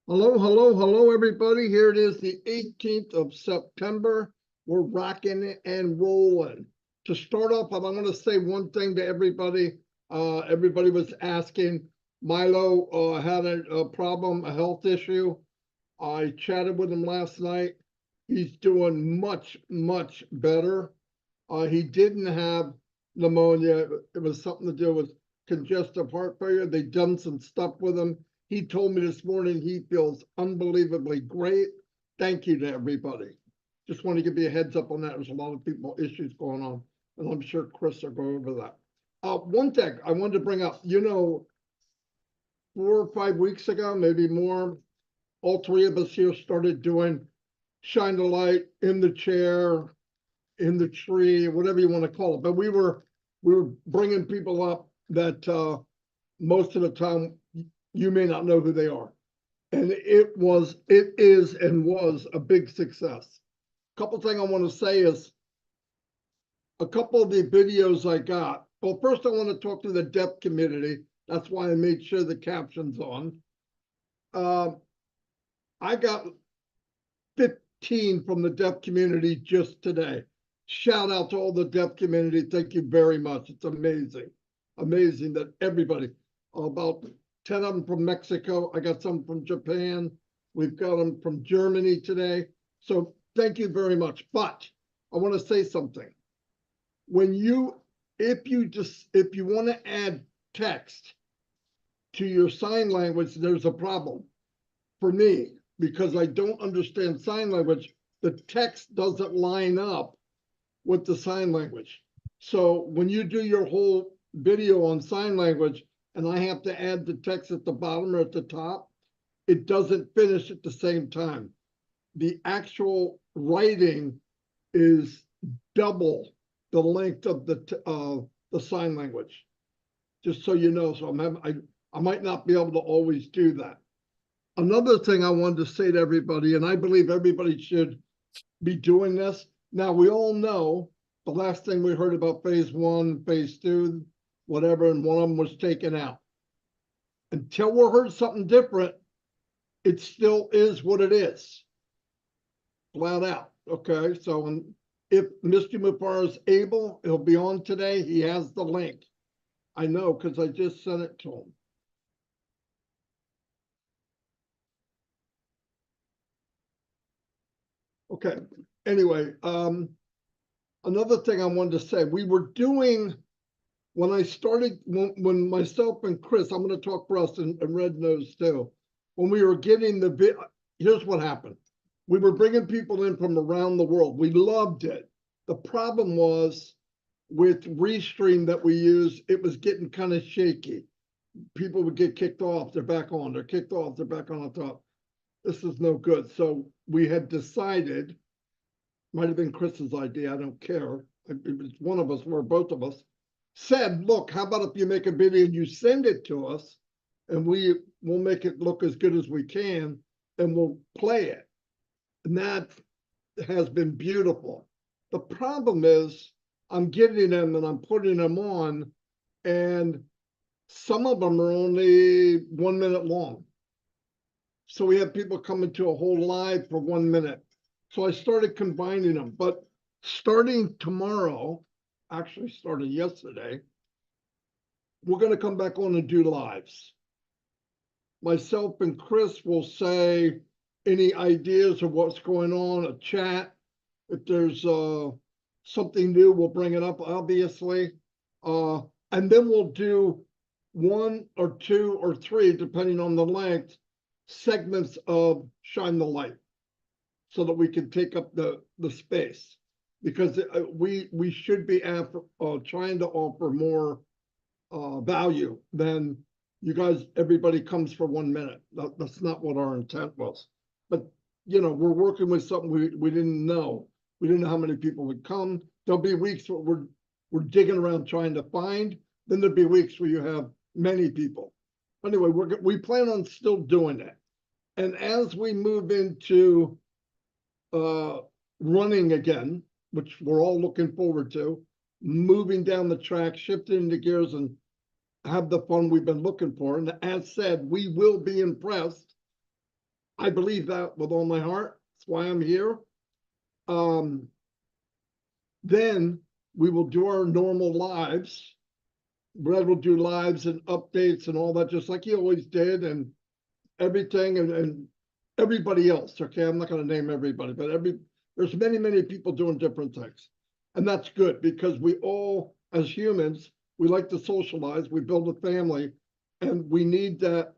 Hello, hello, hello, everybody. Here it is, the 18th of September. We're rocking it and rolling. To start off, I want to say one thing to everybody. Everybody was asking. Milo had a problem, a health issue. I chatted with him last night. He's doing much, much better. He didn't have pneumonia. It was something to do with congestive heart failure. They've done some stuff with him. He told me this morning he feels unbelievably great. Thank you to everybody. Just want to give you a heads up on that. There's a lot of people issues going on, and I'm sure Chris will go over that. One thing I wanted to bring up, 4 or 5 weeks ago, maybe more, all three of us here started doing shine the light in the chair, in the tree, whatever you want to call it. But we were bringing people up that most of the time you may not know who they are. And it is and was a big success. A couple things I want to say is a couple of the videos I got. Well, first I want to talk to the deaf community. That's why I made sure the caption's on. I got 15 from the deaf community just today. Shout out to all the deaf community. Thank you very much. It's amazing. Amazing that everybody, about 10 of them from Mexico. I got some from Japan. We've got them from Germany today. So thank you very much. But I want to say something. If you want to add text to your sign language, there's a problem for me because I don't understand sign language. The text doesn't line up with the sign language. So when you do your whole video on sign language and I have to add the text at the bottom or at the top, it doesn't finish at the same time. The actual writing is double the length of the sign language, just so you know. So I might not be able to always do that. Another thing I wanted to say to everybody, and I believe everybody should be doing this. Now, we all know the last thing we heard about phase 1, phase 2, whatever, and one of them was taken out. Until we heard something different, it still is what it is. Flat out. Okay, so if Mr. Mufar is able, he'll be on today. He has the link. I know because I just sent it to him. Okay, anyway, another thing I wanted to say, we were doing, when I started, when myself and Chris, I'm going to talk for us and Red Nose too, when we were getting here's what happened. We were bringing people in from around the world. We loved it. The problem was with Restream that we use, it was getting kind of shaky. People would get kicked off, they're back on, they're kicked off, they're back on top. This is no good. So we had decided, might have been Chris's idea, I don't care. It was one of us, or both of us, said, look, how about if you make a video and you send it to us and we'll make it look as good as we can and we'll play it. And that has been beautiful. The problem is I'm getting them and I'm putting them on and some of them are only 1 minute long. So we have people coming to a whole live for 1 minute. So I started combining them, but starting tomorrow, actually started yesterday, we're going to come back on and do lives. Myself and Chris will say any ideas of what's going on, a chat. If there's something new, we'll bring it up, obviously. And then we'll do 1 or 2 or 3, depending on the length, segments of Shine the Light so that we can take up the space. Because we should be trying to offer more value than you guys, everybody comes for 1 minute. That's not what our intent was. But, we're working with something we didn't know. We didn't know how many people would come. There'll be weeks where we're digging around trying to find. Then there'll be weeks where you have many people. Anyway, we plan on still doing it. And as we move into running again, which we're all looking forward to, moving down the track, shifting into gears and have the fun we've been looking for. And as said, we will be impressed I believe that with all my heart. That's why I'm here. Then we will do our normal lives. Brad will do lives and updates and all that, just like he always did, and everything, and everybody else. Okay, I'm not going to name everybody, but there's many people doing different things, and that's good because we all, as humans, we like to socialize. We build a family, and we need that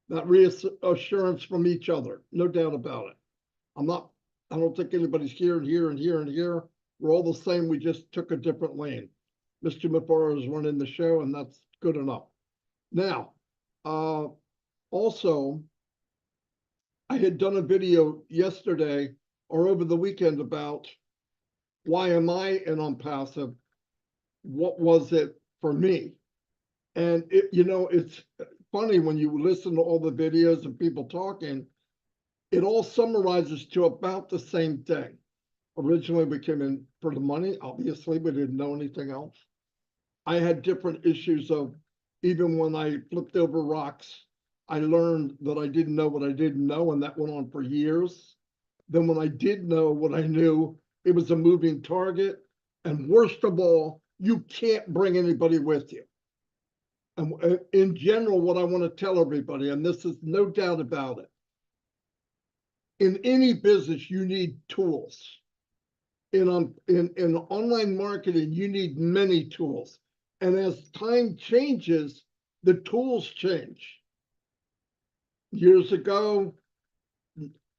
reassurance from each other. No doubt about it. I don't think anybody's here and here and here and here. We're all the same. We just took a different lane. Mr. Mafara is running the show, and that's good enough. Now, also, I had done a video yesterday or over the weekend about why am I in ONPASSIVE? What was it for me? And it's funny when you listen to all the videos and people talking, it all summarizes to about the same thing. Originally, we came in for the money. Obviously, we didn't know anything else. I had different issues of, even when I flipped over rocks, I learned that I didn't know what I didn't know, and that went on for years. Then when I did know what I knew, it was a moving target. And worst of all, you can't bring anybody with you. And in general, what I want to tell everybody, and this is no doubt about it, in any business, you need tools. In online marketing, you need many tools. And as time changes, the tools change. Years ago,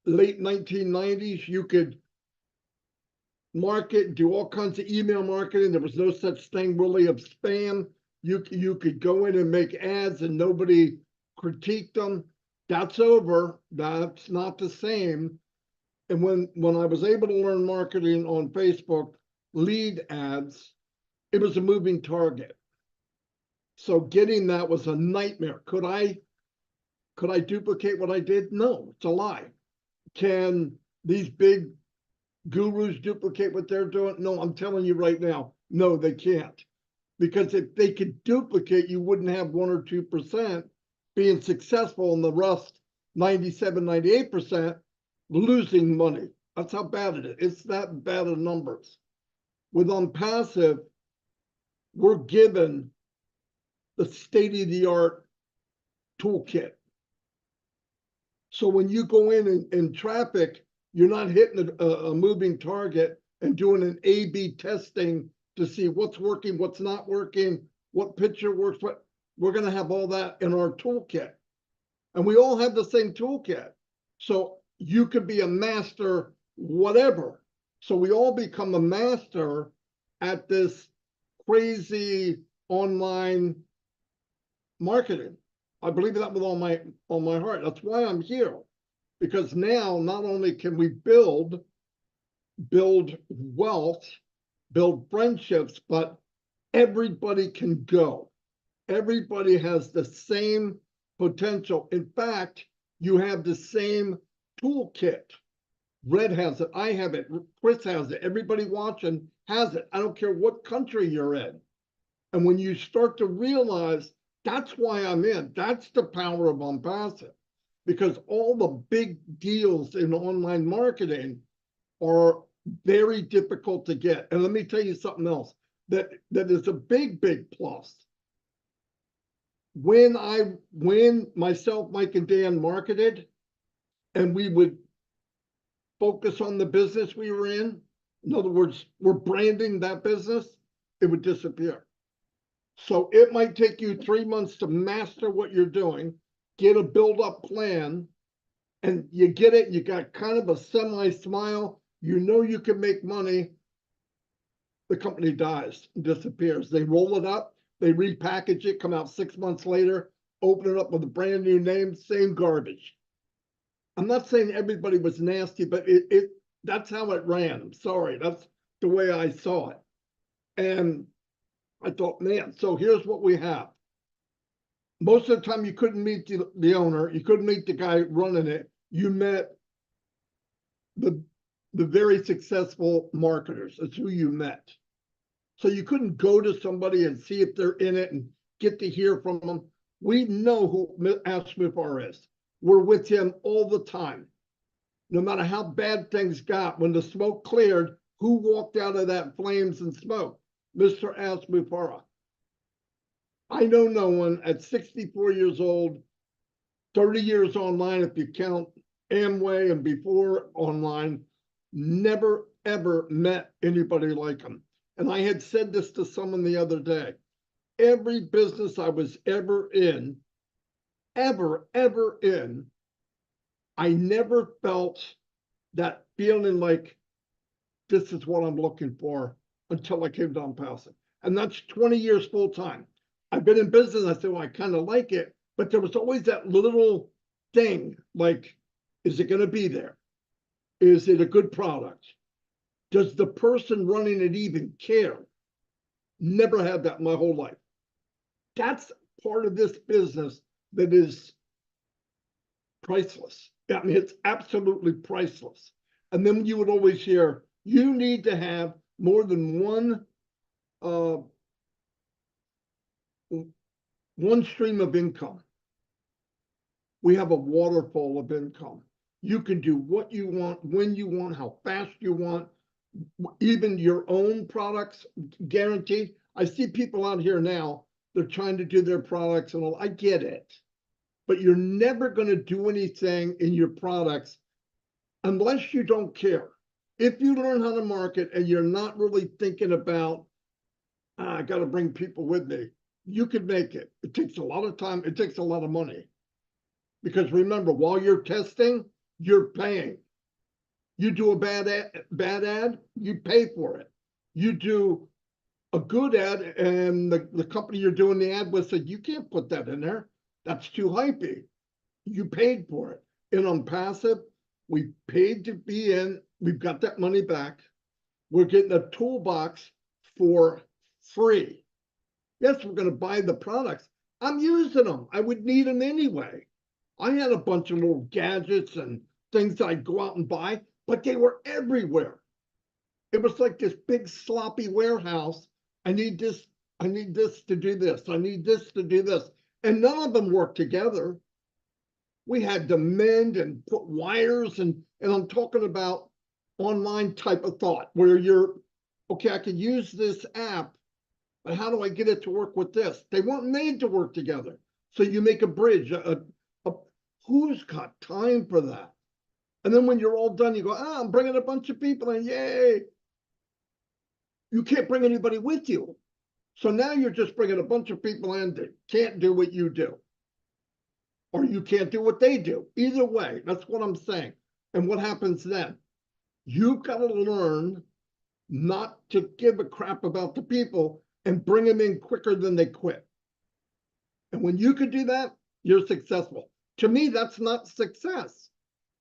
late 1990s, you could market, do all kinds of email marketing. There was no such thing really of spam. You could go in and make ads and nobody critiqued them. That's over. That's not the same. And when I was able to learn marketing on Facebook, lead ads, it was a moving target. So getting that was a nightmare. Could I duplicate what I did? No, it's a lie. Can these big gurus duplicate what they're doing? No, I'm telling you right now, no, they can't. Because if they could duplicate, you wouldn't have 1 or 2% being successful, and the rest, 97, 98%, losing money. That's how bad it is. It's that bad of numbers. With ONPASSIVE, we're given the state-of-the-art toolkit. So when you go in traffic, you're not hitting a moving target and doing an A/B testing to see what's working, what's not working, what picture works. We're going to have all that in our toolkit. And we all have the same toolkit. So you could be a master, whatever. So we all become a master at this crazy online marketing. I believe that with all my heart. That's why I'm here. Because now not only can we build wealth, build friendships, but everybody can go. Everybody has the same potential. In fact, you have the same toolkit. Red has it, I have it, Chris has it, everybody watching has it. I don't care what country you're in. And when you start to realize that's why I'm in, that's the power of ONPASSIVE. Because all the big deals in online marketing are very difficult to get. And let me tell you something else that is a big plus. When myself, Mike, and Dan marketed, and we would focus on the business we were in other words, we're branding that business, it would disappear. So it might take you 3 months to master what you're doing, get a build-up plan, and you get it, you got kind of a semi-smile, you know you can make money, the company dies, disappears. They roll it up, they repackage it, come out 6 months later, open it up with a brand new name, same garbage. I'm not saying everybody was nasty, but that's how it ran. I'm sorry, that's the way I saw it. And I thought, man, so here's what we have. Most of the time you couldn't meet the owner, you couldn't meet the guy running it. You met the very successful marketers. That's who you met. So you couldn't go to somebody and see if they're in it and get to hear from them. We know who Ask Mafara is. were with him all the time. No matter how bad things got, when the smoke cleared, who walked out of that flames and smoke? Mr. Asmupara. I know no one at 64 years old, 30 years online, if you count Amway and before online, never ever met anybody like him. And I had said this to someone the other day. Every business I was ever in, I never felt that feeling like this is what I'm looking for until I came to ONPASSIVE. And that's 20 years full time. I've been in business. I said, well, I kind of like it, but there was always that little thing like, is it going to be there? Is it a good product? Does the person running it even care? Never had that my whole life. That's part of this business that is priceless. I mean, it's absolutely priceless. And then you would always hear, you need to have more than one stream of income. We have a waterfall of income. You can do what you want, when you want, how fast you want, even your own products guaranteed. I see people out here now, they're trying to do their products and all. I get it, but you're never going to do anything in your products unless you don't care. If you learn how to market and you're not really thinking about, I got to bring people with me, you could make it. It takes a lot of time. It takes a lot of money. Because remember, while you're testing, you're paying. You do a bad ad, you pay for it. You do a good ad, and the company you're doing the ad with said, you can't put that in there. That's too hypey. You paid for it. And ONPASSIVE, we paid to be in. We've got that money back. We're getting a toolbox for free. Yes, we're going to buy the products. I'm using them. I would need them anyway. I had a bunch of little gadgets and things that I'd go out and buy, but they were everywhere. It was like this big sloppy warehouse. I need this to do this. I need this to do this. And none of them worked together. We had to mend and put wires, and I'm talking about online type of thought where you're, okay, I can use this app, but how do I get it to work with this? They weren't made to work together. So you make a bridge. Who's got time for that? And then when you're all done, you go, I'm bringing a bunch of people in, yay. You can't bring anybody with you. So now you're just bringing a bunch of people in that can't do what you do. Or you can't do what they do. Either way, that's what I'm saying. And what happens then? You've got to learn not to give a crap about the people and bring them in quicker than they quit. And when you can do that, you're successful. To me, that's not success.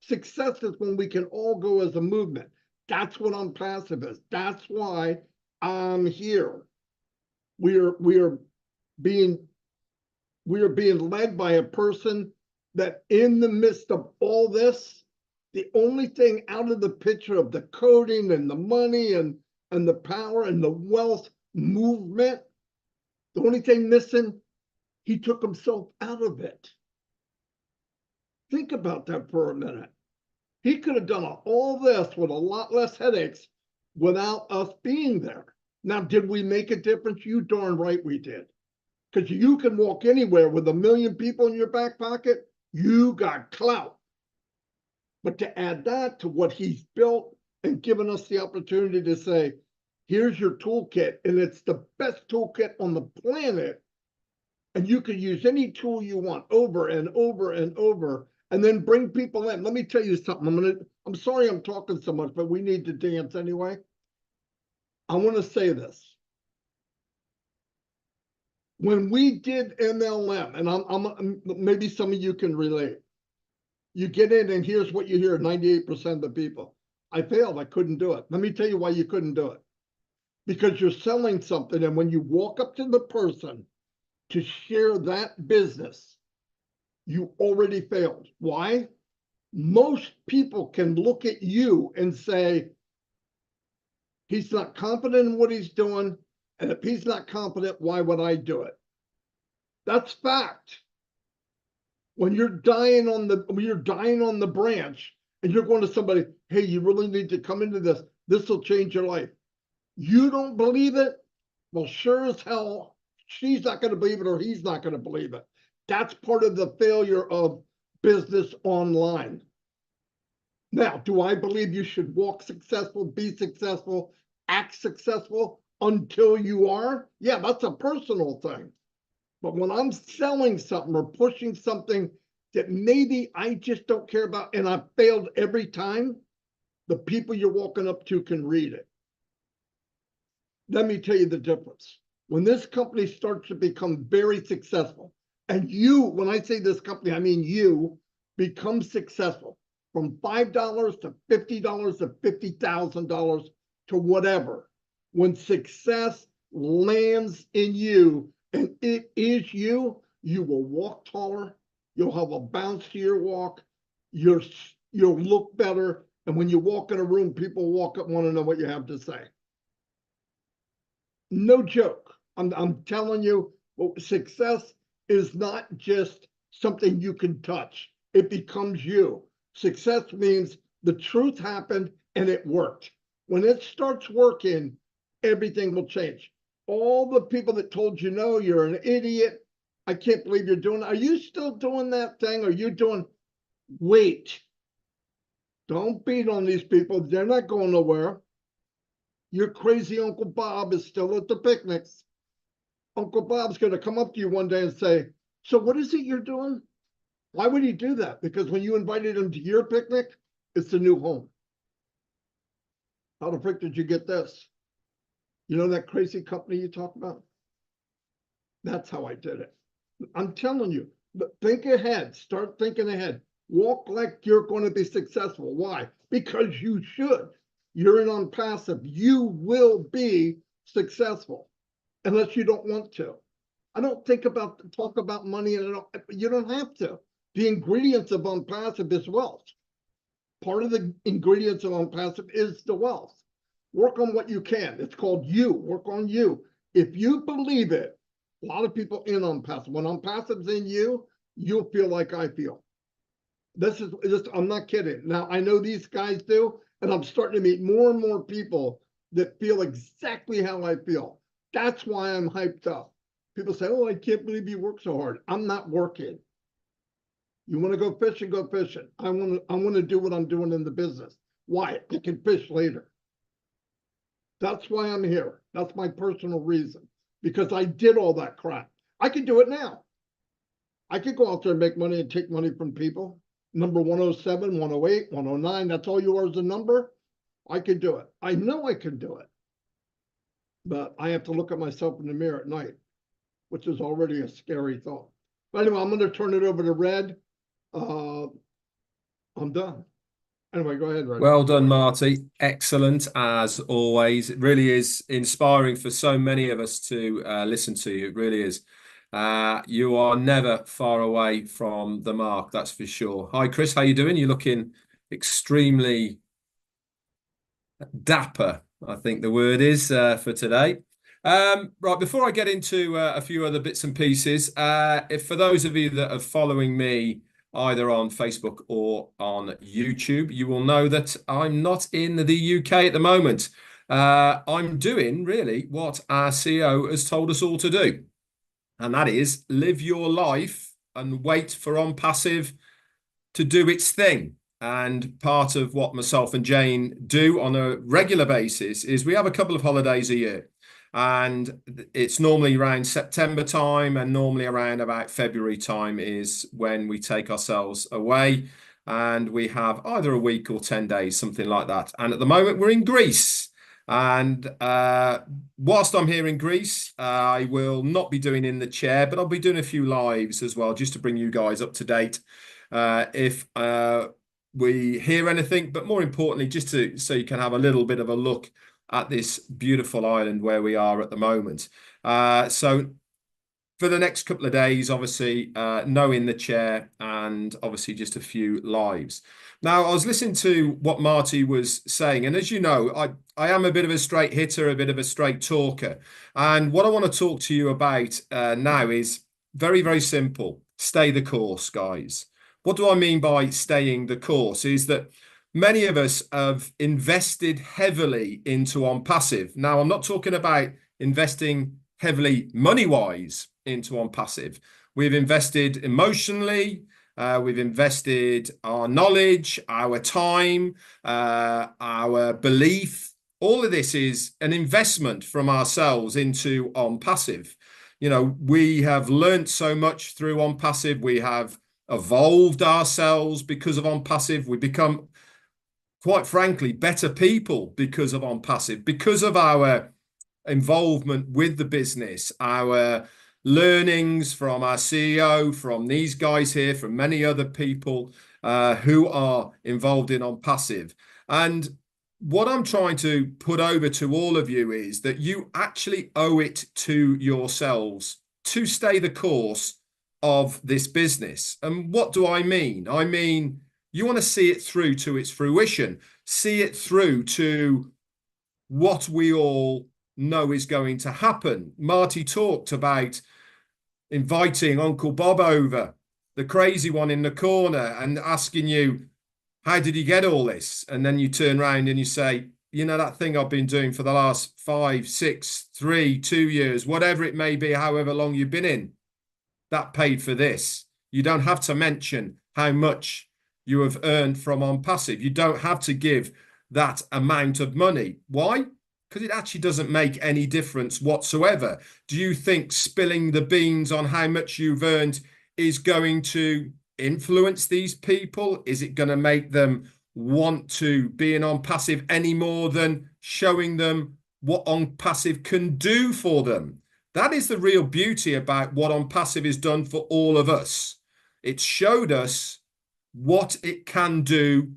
Success is when we can all go as a movement. That's what ONPASSIVE is. That's why I'm here. We are being led by a person that in the midst of all this, the only thing out of the picture of the coding and the money and the power and the wealth movement, the only thing missing, he took himself out of it. Think about that for a minute. He could have done all this with a lot less headaches without us being there. Now, did we make a difference? You darn right we did. Because you can walk anywhere with 1 million people in your back pocket, you got clout. But to add that to what he's built and given us the opportunity to say, here's your toolkit, and it's the best toolkit on the planet. And you can use any tool you want over and over and over, and then bring people in. Let me tell you something. I'm sorry I'm talking so much, but we need to dance anyway. I want to say this. When we did MLM, and maybe some of you can relate, you get in and here's what you hear, 98% of the people. I failed, I couldn't do it. Let me tell you why you couldn't do it. Because you're selling something, and when you walk up to the person to share that business, you already failed. Why? Most people can look at you and say, he's not confident in what he's doing, and if he's not confident, why would I do it? That's fact. When you're dying on the branch and you're going to somebody, hey, you really need to come into this. This will change your life. You don't believe it? Well, sure as hell, she's not going to believe it or he's not going to believe it. That's part of the failure of business online. Now, do I believe you should walk successful, be successful, act successful until you are? Yeah, that's a personal thing. But when I'm selling something or pushing something that maybe I just don't care about and I've failed every time, the people you're walking up to can read it. Let me tell you the difference. When this company starts to become very successful, and you, when I say this company, I mean you, become successful from $5 to $50 to $50,000 to whatever. When success lands in you and it is you, you will walk taller, you'll have a bounce to your walk, you'll look better, and when you walk in a room, people walk up, want to know what you have to say. No joke. I'm telling you, success is not just something you can touch. It becomes you. Success means the truth happened and it worked. When it starts working, everything will change. All the people that told you, no, you're an idiot, I can't believe you're doing it. Are you still doing that thing? Are you doing, wait. Don't beat on these people. They're not going nowhere. Your crazy Uncle Bob is still at the picnics. Uncle Bob's going to come up to you one day and say, so what is it you're doing? Why would he do that? Because when you invited him to your picnic, it's a new home. How the frick did you get this? You know that crazy company you talk about? That's how I did it. I'm telling you, but think ahead. Start thinking ahead. Walk like you're going to be successful. Why? Because you should. You're in ONPASSIVE. You will be successful unless you don't want to. I don't talk about money, and you don't have to. The ingredients of ONPASSIVE is wealth. Part of the ingredients of ONPASSIVE is the wealth. Work on what you can. It's called you. Work on you. If you believe it, a lot of people in ONPASSIVE. When ONPASSIVE's in you, you'll feel like I feel. This is just, I'm not kidding. Now, I know these guys do, and I'm starting to meet more and more people that feel exactly how I feel. That's why I'm hyped up. People say, oh, I can't believe you work so hard. I'm not working. You want to go fishing, go fishing. I want to do what I'm doing in the business. Why? I can fish later. That's why I'm here. That's my personal reason. Because I did all that crap. I can do it now. I could go out there and make money and take money from people. Number 107, 108, 109, that's all yours, a number. I could do it. I know I can do it. But I have to look at myself in the mirror at night, which is already a scary thought. But anyway, I'm going to turn it over to Red. I'm done. Anyway, go ahead, Red. Well done, Marty. Excellent as always. It really is inspiring for so many of us to listen to you. It really is. You are never far away from the mark, that's for sure. Hi, Chris. How you doing? You're looking extremely dapper, I think the word is for today. Right, before I get into a few other bits and pieces, if for those of you that are following me either on Facebook or on YouTube, you will know that I'm not in the UK at the moment. I'm doing really what our CEO has told us all to do, and that is live your life and wait for ONPASSIVE to do its thing. And part of what myself and Jane do on a regular basis is we have a couple of holidays a year. And it's normally around September time, and normally around about February time is when we take ourselves away. And we have either a week or 10 days, something like that. And at the moment, we're in Greece. And whilst I'm here in Greece, I will not be doing In the Chair, but I'll be doing a few lives as well, just to bring you guys up to date. If we hear anything, but more importantly, just so you can have a little bit of a look at this beautiful island where we are at the moment. So for the next couple of days, obviously, no In the Chair, and obviously just a few lives. Now, I was listening to what Marty was saying, and as you know, I am a bit of a straight hitter, a bit of a straight talker. And what I want to talk to you about now is very, very simple. stay the course, guys. What do I mean by staying the course is that many of us have invested heavily into ONPASSIVE. Now, I'm not talking about investing heavily money-wise into ONPASSIVE. We've invested emotionally, we've invested our knowledge, our time, our belief. All of this is an investment from ourselves into ONPASSIVE. You know, we have learned so much through ONPASSIVE. We have evolved ourselves because of ONPASSIVE. We become, quite frankly, better people because of ONPASSIVE, because of our involvement with the business, our learnings from our CEO, from these guys here, from many other people who are involved in ONPASSIVE. And what I'm trying to put over to all of you is that you actually owe it to yourselves to stay the course of this business. And what do I mean? I mean, you want to see it through to its fruition, see it through to what we all know is going to happen. Marty talked about inviting Uncle Bob over, the crazy one in the corner, and asking you, how did you get all this? And then you turn around and you say, you know, that thing I've been doing for the last 5, 6, 3, 2 years, whatever it may be, however long you've been in, that paid for this. You don't have to mention how much you have earned from ONPASSIVE. You don't have to give that amount of money. Why? Because it actually doesn't make any difference whatsoever. Do you think spilling the beans on how much you've earned is going to influence these people? Is it going to make them want to be in ONPASSIVE any more than showing them what ONPASSIVE can do for them? That is the real beauty about what ONPASSIVE has done for all of us. It showed us what it can do,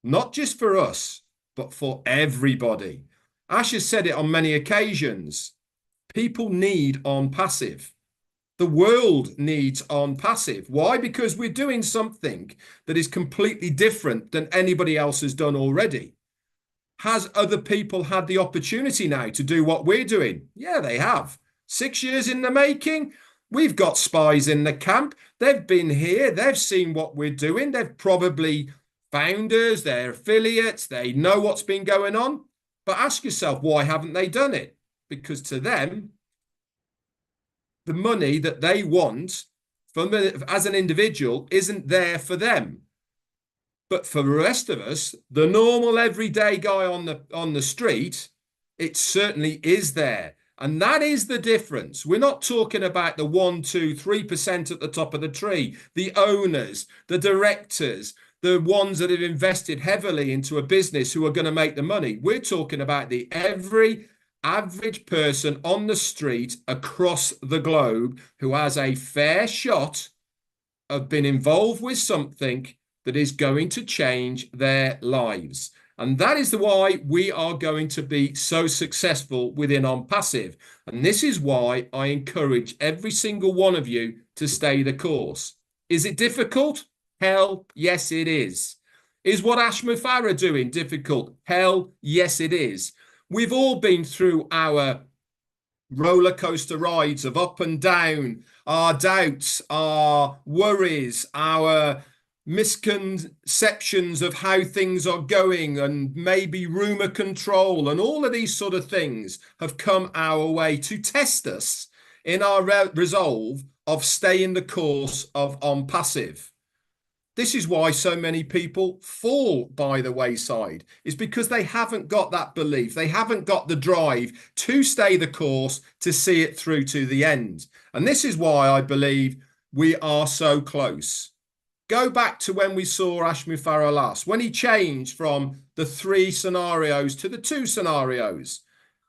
not just for us, but for everybody. Ash has said it on many occasions. People need ONPASSIVE. The world needs ONPASSIVE. Why? Because we're doing something that is completely different than anybody else has done already. Has other people had the opportunity now to do what we're doing? Yeah, they have. 6 years in the making. We've got spies in the camp. They've been here. They've seen what we're doing. They've probably founders, they're affiliates. They know what's been going on. But ask yourself, why haven't they done it? Because to them, the money that they want from as an individual isn't there for them. But for the rest of us, the normal everyday guy on the street, it certainly is there. And that is the difference. We're not talking about the 1, 2, 3% at the top of the tree, the owners, the directors, the ones that have invested heavily into a business who are going to make the money. We're talking about the every average person on the street across the globe who has a fair shot of being involved with something that is going to change their lives. And that is why we are going to be so successful within ONPASSIVE. And this is why I encourage every single one of you to stay the course. Is it difficult? Hell, yes, it is. Is what Ash Mufareh doing difficult? Hell, yes, it is. We've all been through our roller coaster rides of up and down, our doubts, our worries, our misconceptions of how things are going, and maybe rumor control, and all of these sort of things have come our way to test us in our resolve of staying the course of ONPASSIVE. This is why so many people fall by the wayside, is because they haven't got that belief. They haven't got the drive to stay the course, to see it through to the end. And this is why I believe we are so close. Go back to when we saw Ash Mufareh last, when he changed from the 3 scenarios to the 2 scenarios.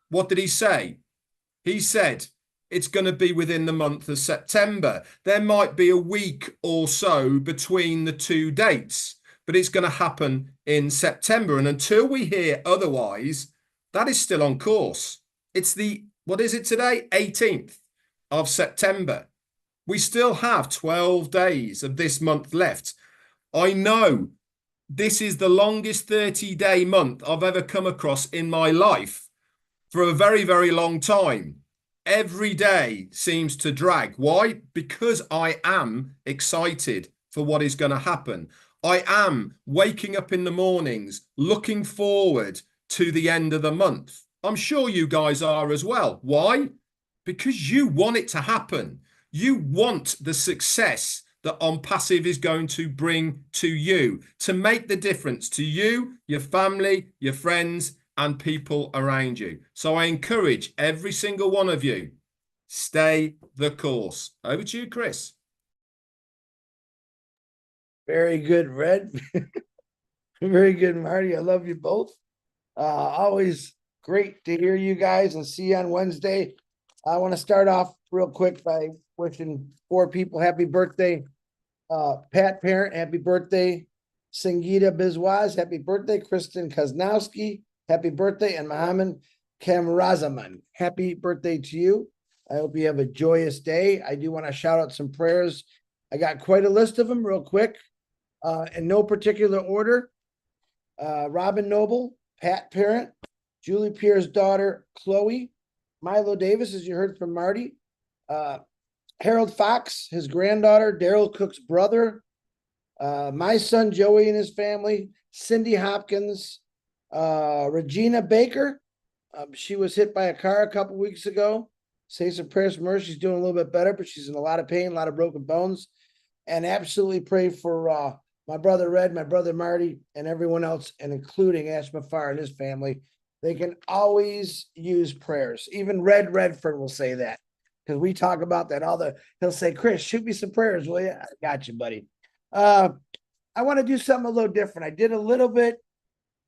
What did he say? He said, it's going to be within the month of September. There might be a week or so between the 2 dates, but it's going to happen in September. And until we hear otherwise, that is still on course. It's what is it today? 18th of September. We still have 12 days of this month left. I know this is the longest 30-day month I've ever come across in my life for a very, very long time. every day seems to drag. Why? Because I am excited for what is going to happen. I am waking up in the mornings, looking forward to the end of the month. I'm sure you guys are as well. Why? Because you want it to happen. You want the success that ONPASSIVE is going to bring to you, to make the difference to you, your family, your friends, and people around you. So I encourage every single one of you, stay the course. Over to you, Chris. Very good, Red. Very good, Marty. I love you both. Always great to hear you guys and see you on Wednesday. I want to start off real quick by wishing 4 people happy birthday. Pat Parent, happy birthday. Singita Bizwaz, happy birthday. Kristen Kaznowski, happy birthday. And Mohammed Kamrazaman, happy birthday to you. I hope you have a joyous day. I do want to shout out some prayers. I got quite a list of them real quick, in no particular order. Robin Noble, Pat Parent, Julie Pierre's daughter, Chloe, Milo Davis, as you heard from Marty, Harold Fox, his granddaughter, Daryl Cook's brother, my son Joey and his family, Cindy Hopkins, Regina Baker. She was hit by a car a couple weeks ago. Say some prayers for her. She's doing a little bit better, but she's in a lot of pain, a lot of broken bones. And absolutely pray for my brother Red, my brother Marty, and everyone else, and including Ash Mafar and his family. They can always use prayers. Even Red Redford will say that, because we talk about that all he'll say, Chris, shoot me some prayers, will you? I got you, buddy. I want to do something a little different. I did a little bit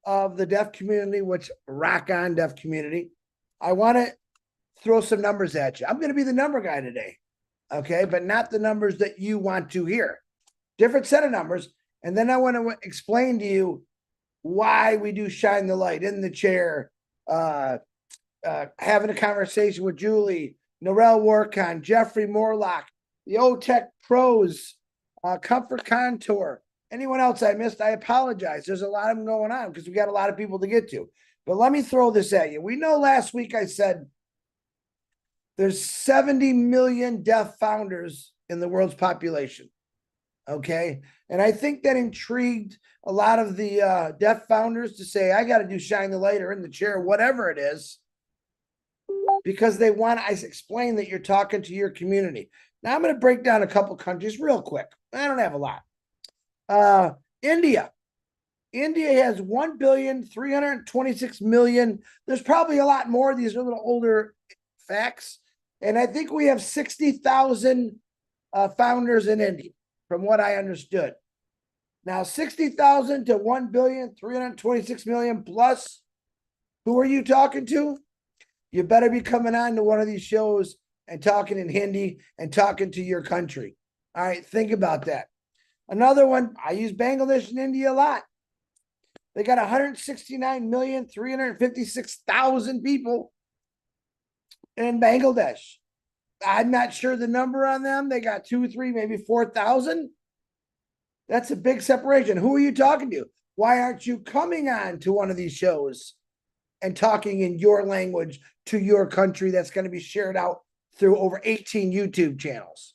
of the deaf community, which rock on deaf community. I want to throw some numbers at you. I'm going to be the number guy today. Okay, but not the numbers that you want to hear. Different set of numbers. And then I want to explain to you why we do Shine the Light in the chair, having a conversation with Julie, Norel Warcon, Jeffrey Morlock, the O-Tech Pros, Comfort Contour. Anyone else I missed, I apologize. There's a lot of them going on because we got a lot of people to get to. But let me throw this at you. We know last week I said there's 70 million deaf founders in the world's population. Okay. And I think that intrigued a lot of the deaf founders to say, I got to do Shine the Light or in the chair, whatever it is, because they want to explain that you're talking to your community. Now I'm going to break down a couple countries real quick. I don't have a lot. India. India has 1,326,000,000. There's probably a lot more. These are a little older facts. And I think we have 60,000 founders in India, from what I understood. Now, 60,000 to 1,326,000,000 plus. Who are you talking to? You better be coming on to one of these shows and talking in Hindi and talking to your country. All right, think about that. Another one, I use Bangladesh and India a lot. They got 169,356,000 people in Bangladesh. I'm not sure the number on them. They got 2, 3, maybe 4,000. That's a big separation. Who are you talking to? Why aren't you coming on to one of these shows and talking in your language to your country that's going to be shared out through over 18 YouTube channels?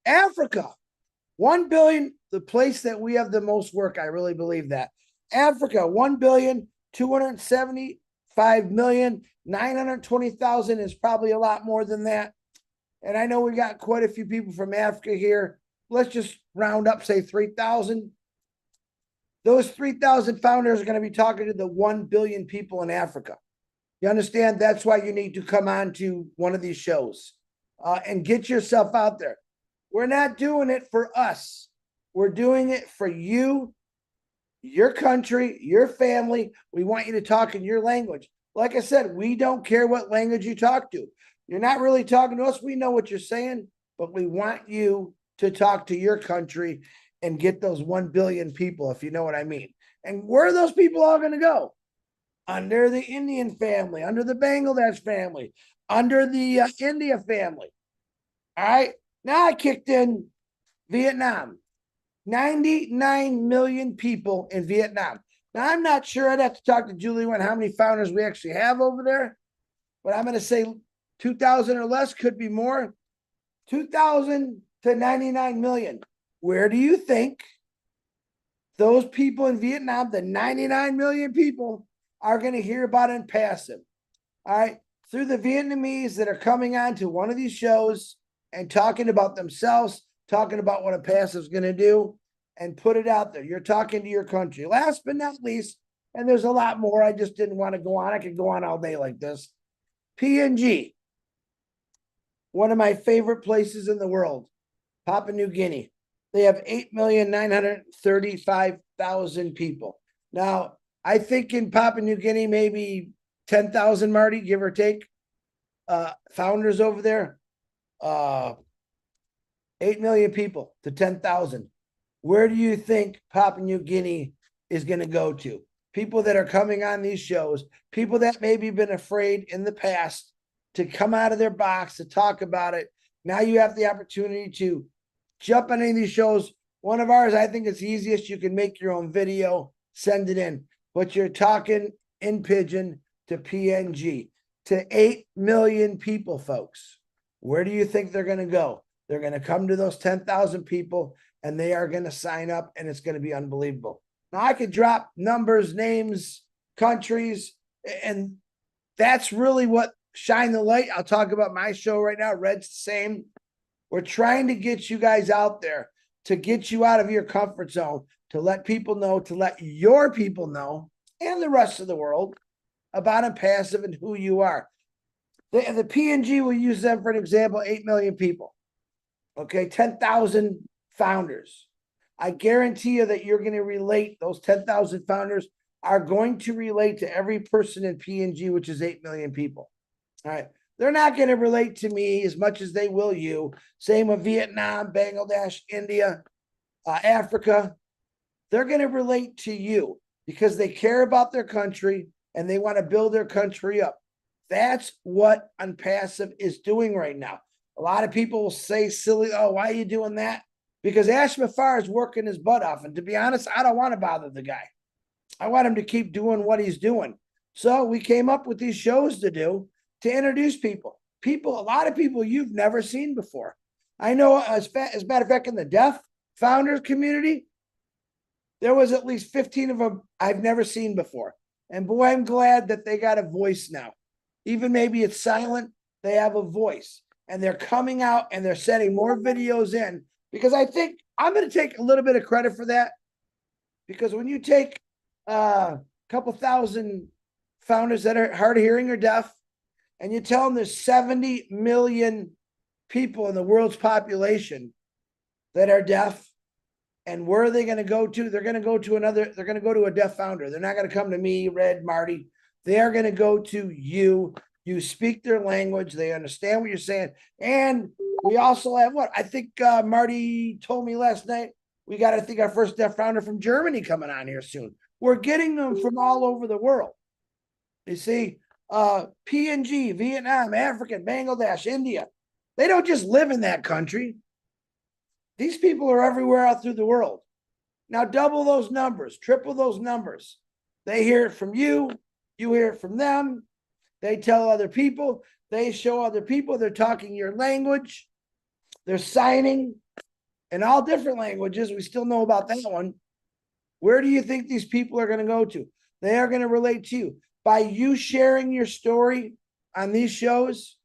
Africa, 1 billion, the place that we have the most work. I really believe that. Africa, 1,275,920,000 is probably a lot more than that. And I know we got quite a few people from Africa here. Let's just round up, say 3,000. Those 3,000 founders are going to be talking to the 1 billion people in Africa. You understand? That's why you need to come on to one of these shows and get yourself out there. We're not doing it for us. We're doing it for you, your country, your family. We want you to talk in your language. Like I said, we don't care what language you talk to. You're not really talking to us. We know what you're saying, but we want you to talk to your country and get those 1 billion people, if you know what I mean. And where are those people all going to go? Under the Indian family, under the Bangladesh family, under the India family. All right. Now I kicked in Vietnam. 99 million people in Vietnam. Now, I'm not sure. I'd have to talk to Julie on how many founders we actually have over there. But I'm going to say 2,000 or less, could be more. 2,000 to 99 million. Where do you think those people in Vietnam, the 99 million people, are going to hear about ONPASSIVE? All right. Through the Vietnamese that are coming on to one of these shows and talking about themselves, talking about what ONPASSIVE is going to do, and put it out there. You're talking to your country. Last but not least, and there's a lot more, I just didn't want to go on. I could go on all day like this. PNG, one of my favorite places in the world, Papua New Guinea. They have 8,935,000 people. Now, I think in Papua New Guinea, maybe 10,000, Marty, give or take, founders over there. 8 million people to 10,000. Where do you think Papua New Guinea is going to go to? People that are coming on these shows, people that maybe been afraid in the past to come out of their box, to talk about it. Now you have the opportunity to jump on any of these shows. One of ours, I think it's easiest. You can make your own video, send it in. But you're talking in Pidgin to PNG, to 8 million people, folks. Where do you think they're going to go? They're going to come to those 10,000 people, and they are going to sign up, and it's going to be unbelievable. Now, I could drop numbers, names, countries, and that's really what shine the light. I'll talk about my show right now. Red's the same. We're trying to get you guys out there, to get you out of your comfort zone, to let people know, to let your people know, and the rest of the world, about ONPASSIVE and who you are. The PNG, will use them for an example, 8 million people. Okay, 10,000 founders. I guarantee you that you're going to relate, those 10,000 founders are going to relate to every person in PNG, which is 8 million people. All right. They're not going to relate to me as much as they will you. Same with Vietnam, Bangladesh, India, Africa. They're going to relate to you because they care about their country and they want to build their country up. That's what ONPASSIVE is doing right now. A lot of people will say silly, oh, why are you doing that? Because Ash Mafar is working his butt off. And to be honest, I don't want to bother the guy. I want him to keep doing what he's doing. So we came up with these shows to do, to introduce people. A lot of people you've never seen before. I know, as a matter of fact, in the deaf founders community, there was at least 15 of them I've never seen before. And boy, I'm glad that they got a voice now. Even maybe it's silent, they have a voice. And they're coming out and they're sending more videos in. Because I think I'm going to take a little bit of credit for that. Because when you take a couple thousand founders that are hard of hearing or deaf, and you tell them there's 70 million people in the world's population that are deaf, and where are they going to go to? They're going to go to they're going to go to a deaf founder. They're not going to come to me, Red, Marty. They are going to go to you. You speak their language. They understand what you're saying. And we also have what? I think Marty told me last night, we got, I think, our first deaf founder from Germany coming on here soon. We're getting them from all over the world. You see, PNG, Vietnam, Africa, Bangladesh, India. They don't just live in that country. These people are everywhere out through the world. Now double those numbers, triple those numbers. They hear it from you. You hear it from them. They tell other people. They show other people. They're talking your language. They're signing in all different languages. We still know about that one. Where do you think these people are going to go to? They are going to relate to you. By you sharing your story on these shows,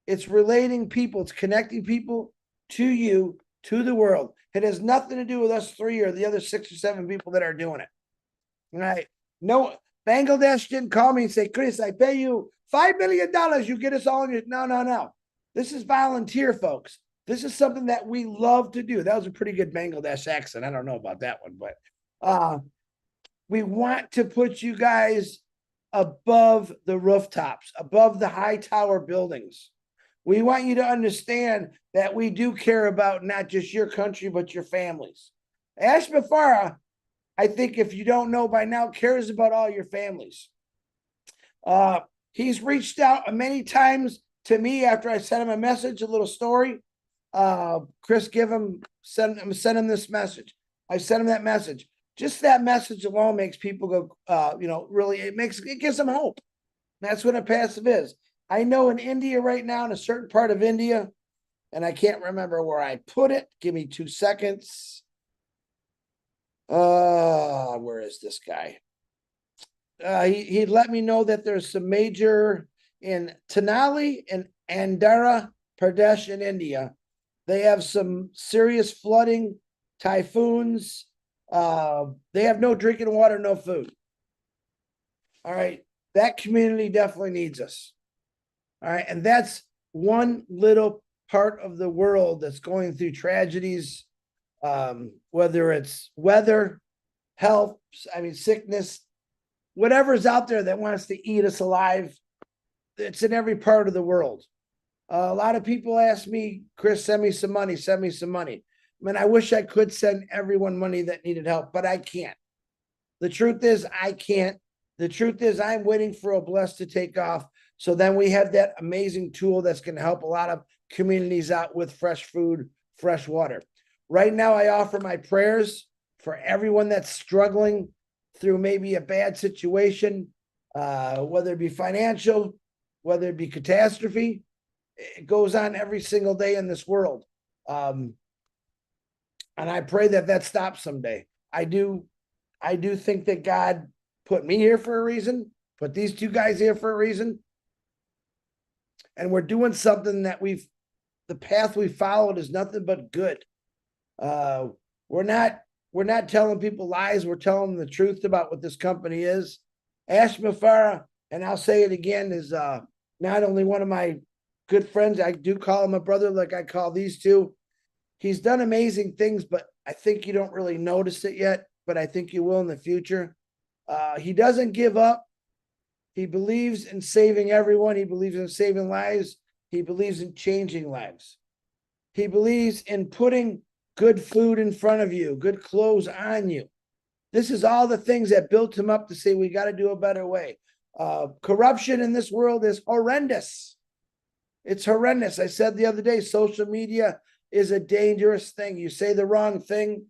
it's relating people. It's connecting people to you, to the world. It has nothing to do with us three or the other 6 or 7 people that are doing it. All right. No, Bangladesh didn't call me and say, Chris, I pay you $5 million. You get us all in your... No. This is volunteer, folks. This is something that we love to do. That was a pretty good Bangladesh accent. I don't know about that one, but we want to put you guys above the rooftops, above the high tower buildings. We want you to understand that we do care about not just your country, but your families. Ash Mafara, I think if you don't know by now, cares about all your families. He's reached out many times to me after I sent him a message, a little story. Chris, send him this message. I sent him that message. Just that message alone makes people go, really, it gives them hope. That's what ONPASSIVE is. I know in India right now, in a certain part of India, and I can't remember where I put it. Give me 2 seconds. Where is this guy? He let me know that there's some major in Tenali and Andhra Pradesh in India. They have some serious flooding, typhoons. They have no drinking water, no food. All right. That community definitely needs us. All right. And that's one little part of the world that's going through tragedies, whether it's weather, health, sickness, whatever's out there that wants to eat us alive. It's in every part of the world. A lot of people ask me, Chris, send me some money, send me some money. I wish I could send everyone money that needed help, but I can't. The truth is, I can't. The truth is, I'm waiting for OBLES to take off. So then we have that amazing tool that's going to help a lot of communities out with fresh food, fresh water. Right now, I offer my prayers for everyone that's struggling through maybe a bad situation, whether it be financial, whether it be catastrophe. It goes on every single day in this world. And I pray that that stops someday. I do think that God put me here for a reason, put these two guys here for a reason. And we're doing something that the path we followed is nothing but good. We're not telling people lies. We're telling them the truth about what this company is. Ash Mafara, and I'll say it again, is not only one of my good friends, I do call him a brother like I call these two. He's done amazing things, but I think you don't really notice it yet, but I think you will in the future. He doesn't give up. He believes in saving everyone. He believes in saving lives. He believes in changing lives. He believes in putting good food in front of you, good clothes on you. This is all the things that built him up to say, we got to do a better way. Corruption in this world is horrendous. It's horrendous. I said the other day, social media is a dangerous thing. You say the wrong thing,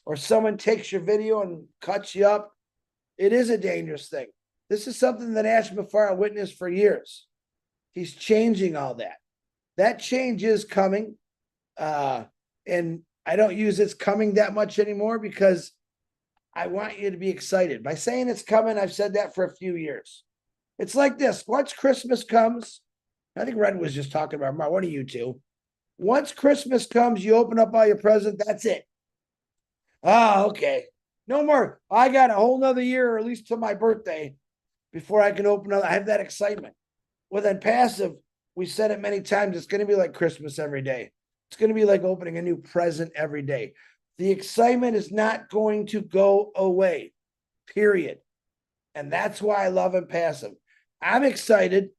or someone takes your video and cuts you up. It is a dangerous thing. This is something that Ash Mafara witnessed for years. He's changing all that. That change is coming. And I don't use it's coming that much anymore because I want you to be excited. By saying it's coming, I've said that for a few years. It's like this. Once Christmas comes, I think Red was just talking about, one of you two. Once Christmas comes, you open up all your presents, that's it. Okay. No more. I got a whole nother year, or at least till my birthday, before I can open up. I have that excitement. With ONPASSIVE, we said it many times, it's going to be like Christmas every day. It's going to be like opening a new present every day. The excitement is not going to go away, period. And that's why I love ONPASSIVE. I'm excited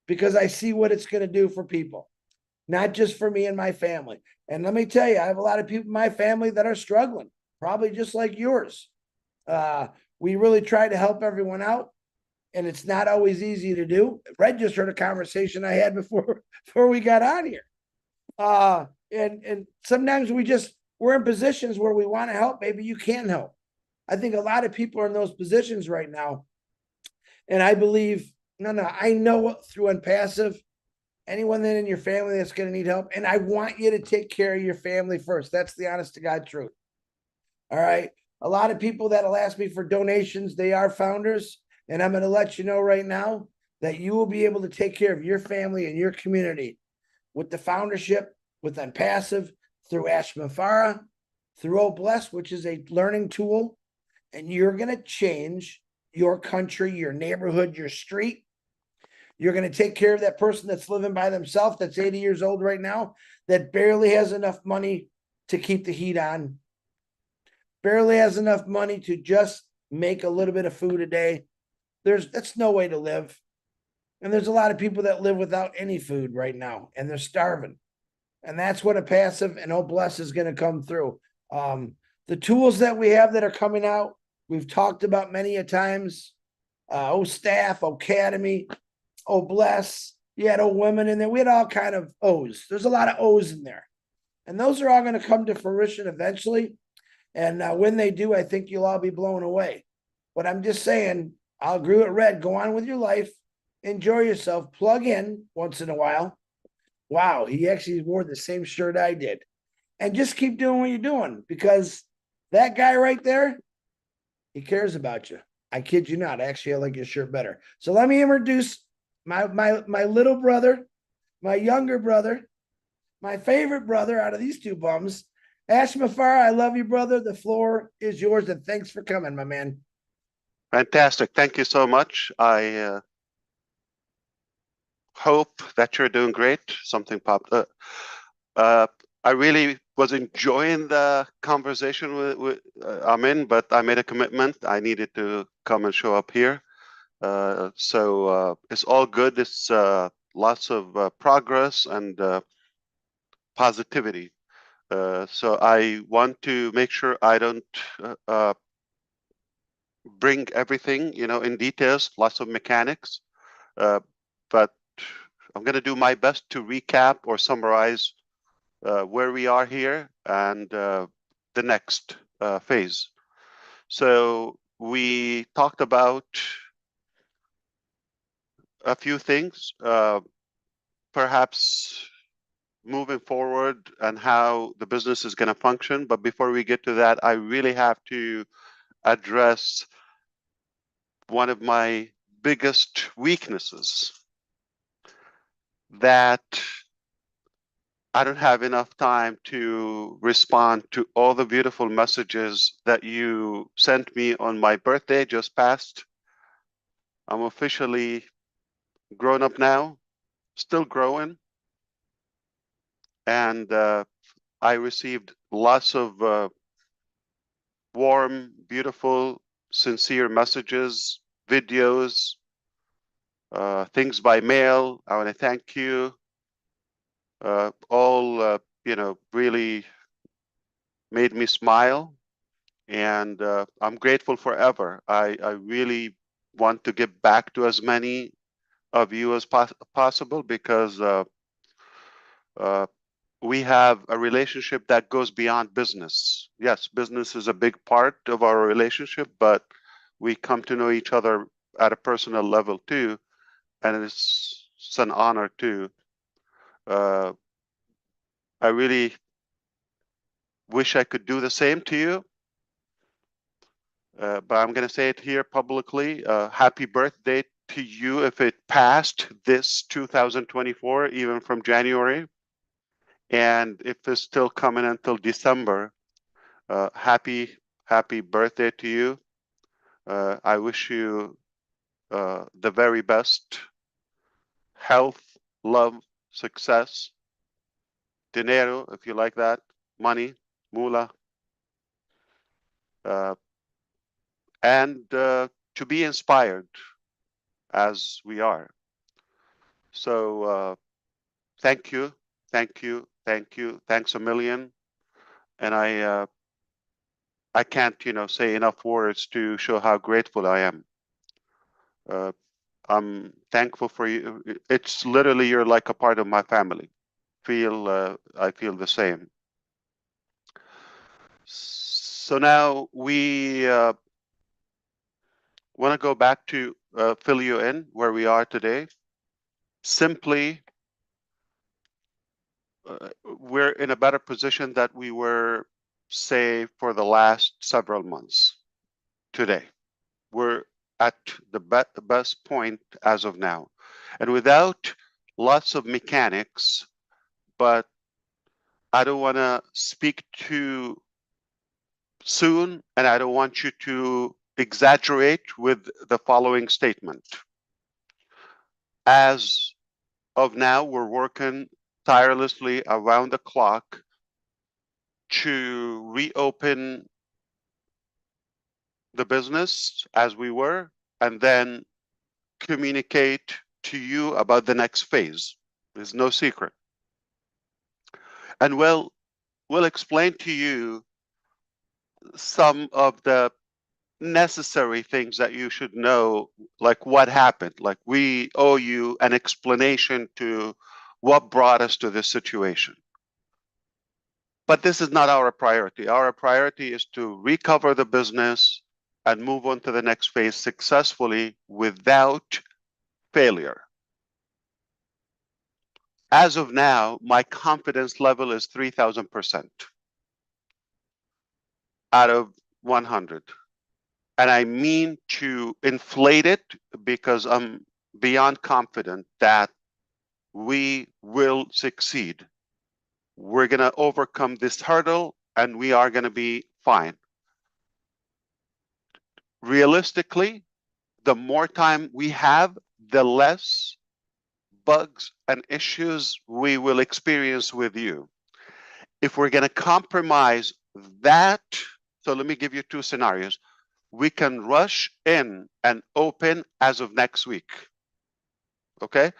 because I see what it's going to do for people, not just for me and my family. And let me tell you, I have a lot of people in my family that are struggling, probably just like yours. We really try to help everyone out, and it's not always easy to do. Red just heard a conversation I had before we got on here. And sometimes we're in positions where we want to help. Maybe you can't help. I think a lot of people are in those positions right now. And I believe, I know through ONPASSIVE, anyone that in your family that's going to need help. And I want you to take care of your family first. That's the honest to God truth. All right. A lot of people that'll ask me for donations, they are founders. And I'm going to let you know right now that you will be able to take care of your family and your community with the foundership, with ONPASSIVE, through Ash Mafara, through OBLES, which is a learning tool. And you're going to change your country, your neighborhood, your street. You're going to take care of that person that's living by themselves, that's 80 years old right now, that barely has enough money to keep the heat on, barely has enough money to just make a little bit of food a day. That's no way to live. And there's a lot of people that live without any food right now, and they're starving. And that's what ONPASSIVE and OBLES is going to come through. The tools that we have that are coming out, we've talked about many a times. Staff, Academy, OBLES. You had women in there. We had all kind of O's. There's a lot of O's in there. And those are all going to come to fruition eventually. And when they do, I think you'll all be blown away. But I'm just saying, I'll agree with Red. Go on with your life. enjoy yourself, plug in once in a while. Wow, he actually wore the same shirt I did. And just keep doing what you're doing, because that guy right there, he cares about you. I kid you not. Actually, I like your shirt better. So let me introduce my little brother, my younger brother, my favorite brother out of these two bums. Ash Mafar, I love you, brother. The floor is yours, and thanks for coming, my man. Fantastic. Thank you so much. I hope that you're doing great. Something popped up. I really was enjoying the conversation with Amin, but I made a commitment. I needed to come and show up here. So it's all good. It's lots of progress and positivity. So I want to make sure I don't bring everything, in details, lots of mechanics, but I'm going to do my best to recap or summarize where we are here and the next phase. So we talked about a few things, perhaps moving forward and how the business is going to function. But before we get to that, I really have to address one of my biggest weaknesses, that I don't have enough time to respond to all the beautiful messages that you sent me on my birthday just passed. I'm officially grown up now, still growing. And I received lots of warm, beautiful, sincere messages, videos, things by mail. I want to thank you. All, really made me smile. And I'm grateful forever. I really want to give back to as many of you as possible, because we have a relationship that goes beyond business. Yes, business is a big part of our relationship, but we come to know each other at a personal level too, and it's an honor too. I really wish I could do the same to you, but I'm going to say it here publicly. Happy birthday to you if it passed this 2024, even from January. And if it's still coming until December, happy birthday to you. I wish you the very best health, love, success, dinero, if you like that, money, moolah, and to be inspired as we are. So thank you, thanks a million. And I can't, say enough words to show how grateful I am. I'm thankful for you. It's literally, you're like a part of my family. I feel the same. So now we want to go back to fill you in where we are today. Simply, we're in a better position that we were, say, for the last several months today. We're at the best point as of now. And without lots of mechanics, but I don't want to speak too soon, and I don't want you to exaggerate with the following statement. As of now, we're working tirelessly around the clock to reopen the business as we were, and then communicate to you about the next phase. There's no secret. And we'll explain to you some of the necessary things that you should know, like what happened. Like, we owe you an explanation to what brought us to this situation. But this is not our priority. Our priority is to recover the business and move on to the next phase successfully without failure. As of now, my confidence level is 3,000% out of 100. And I mean to inflate it because I'm beyond confident that we will succeed. We're going to overcome this hurdle and we are going to be fine. Realistically, the more time we have, the less bugs and issues we will experience with you. If we're going to compromise that, so let me give you two scenarios. We can rush in and open as of next week. Okay?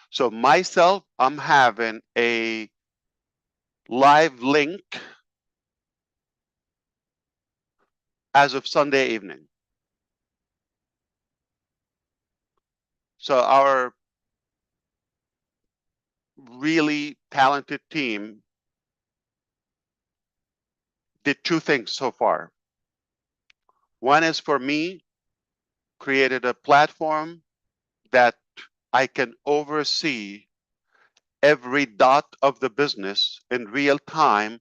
So myself, I'm having a live link as of Sunday evening. So our really talented team did two things so far. One is for me, created a platform that I can oversee every dot of the business in real time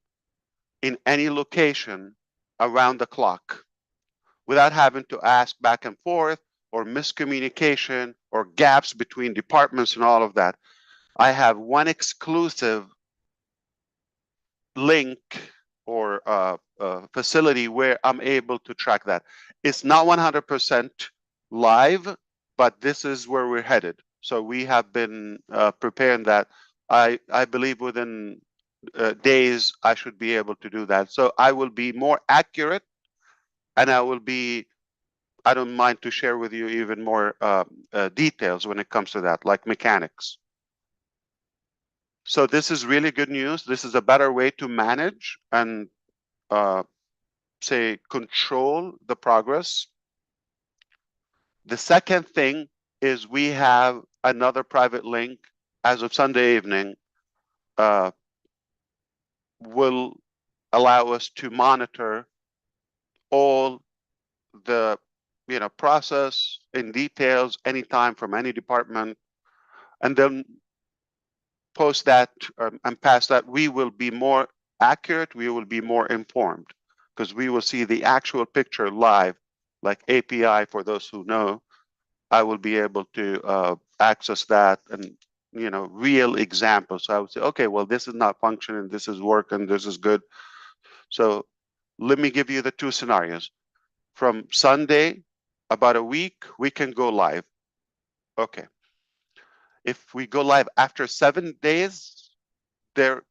in any location around the clock without having to ask back and forth or miscommunication or gaps between departments and all of that. I have one exclusive link or facility where I'm able to track that. It's not 100% live, but this is where we're headed. So we have been preparing that. I believe within days I should be able to do that. So I will be more accurate, and I don't mind to share with you even more details when it comes to that, like mechanics. So this is really good news. This is a better way to manage and say control the progress. The second thing is we have another private link as of Sunday evening will allow us to monitor all the process in details anytime from any department, and then post that and past that we will be more accurate, we will be more informed because we will see the actual picture live, like API. For those who know, I will be able to access that and real examples. So I would say, okay, well, this is not functioning, this is working, this is good. So let me give you the two scenarios. From Sunday, about a week, we can go live. Okay. If we go live after 7 days, there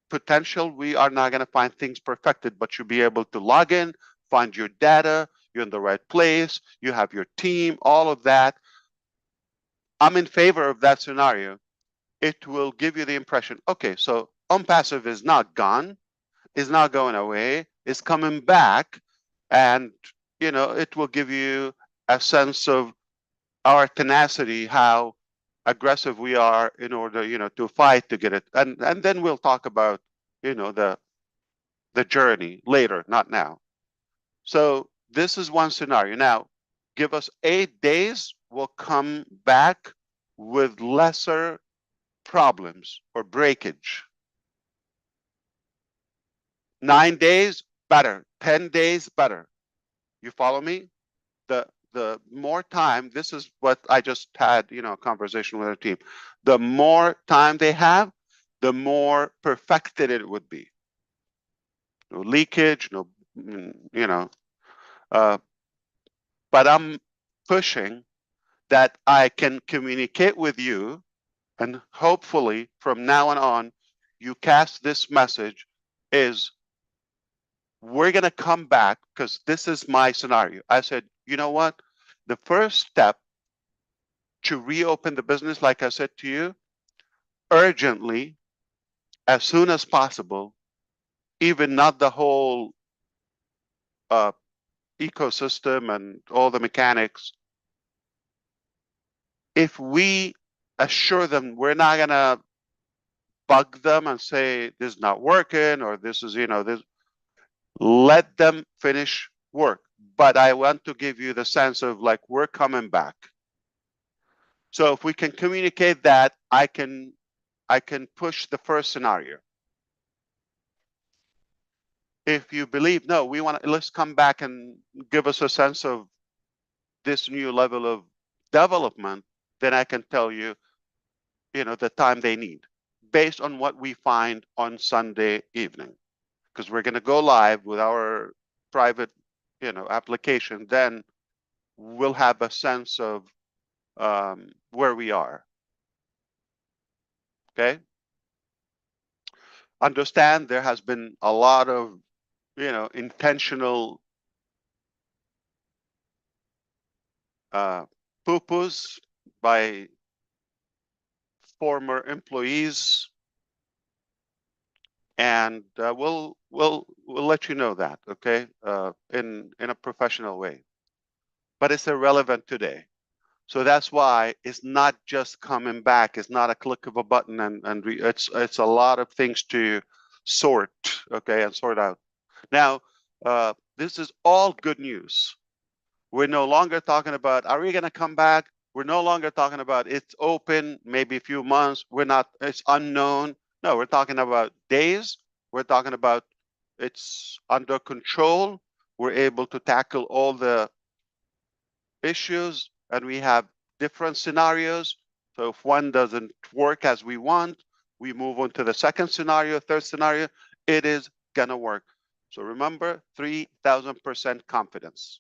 potential we are not going to find things perfected, but you'll be able to log in, find your data, you're in the right place, you have your team, all of that. I'm in favor of that scenario. It will give you the impression, okay, so ONPASSIVE is not gone, is not going away, it's coming back, and it will give you a sense of our tenacity, how aggressive we are in order to fight to get it, and then we'll talk about the journey later, not now. So this is one scenario. Now give us 8 days, we'll come back with lesser problems or breakage. 9 days, better. 10 days, better. You follow me? The more time, this is what I just had, a conversation with our team. The more time they have, the more perfected it would be. No leakage, no, but I'm pushing that I can communicate with you, and hopefully from now on, you cast this message is, we're going to come back, because this is my scenario. I said, you know what? The first step to reopen the business, like I said to you, urgently, as soon as possible, even not the whole ecosystem and all the mechanics. If we assure them we're not going to bug them and say this is not working or this is, this, let them finish work. But I want to give you the sense of like, we're coming back. So if we can communicate that, I can push the first scenario. If you believe, no, we want to, let's come back and give us a sense of this new level of development, then I can tell you, the time they need based on what we find on Sunday evening, because we're going to go live with our private, application. Then we'll have a sense of where we are. Okay. Understand there has been a lot of, intentional poo-poos by former employees, and we'll let you know that, okay, in a professional way. But it's irrelevant today. So that's why it's not just coming back. It's not a click of a button, and it's a lot of things to sort, okay, and sort out. Now, this is all good news. We're no longer talking about, are we going to come back? We're no longer talking about it's open, maybe a few months. We're not, it's unknown. No, we're talking about days. We're talking about it's under control. We're able to tackle all the issues, and we have different scenarios. So if one doesn't work as we want, we move on to the second scenario, third scenario. It is going to work. So remember, 3,000% confidence.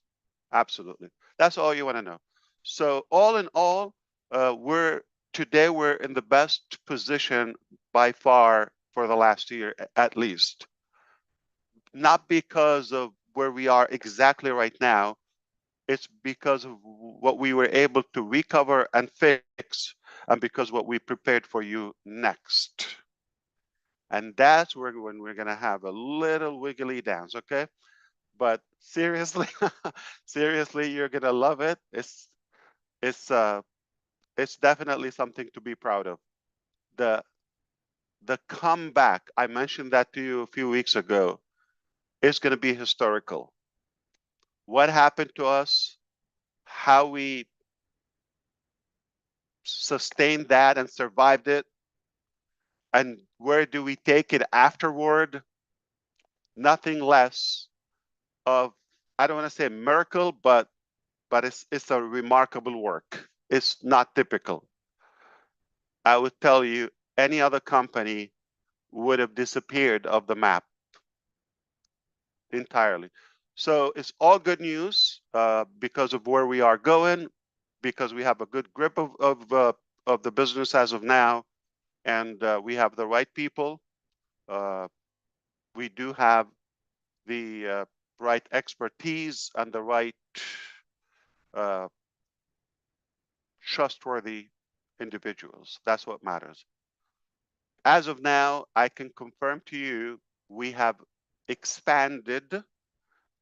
Absolutely. That's all you want to know. So all in all, today we're in the best position by far for the last year, at least. Not because of where we are exactly right now. It's because of what we were able to recover and fix, and because what we prepared for you next. And that's when we're going to have a little wiggly dance, okay? But seriously, seriously, you're gonna love it. It's definitely something to be proud of. The comeback, I mentioned that to you a few weeks ago, is gonna be historical. What happened to us, how we sustained that and survived it, and where do we take it afterward? Nothing less of, I don't want to say a miracle, but it's a remarkable work. It's not typical. I would tell you any other company would have disappeared off the map entirely. So it's all good news because of where we are going, because we have a good grip of the business as of now, and we have the right people. We do have the right expertise and the right trustworthy individuals. That's what matters. As of now, I can confirm to you we have expanded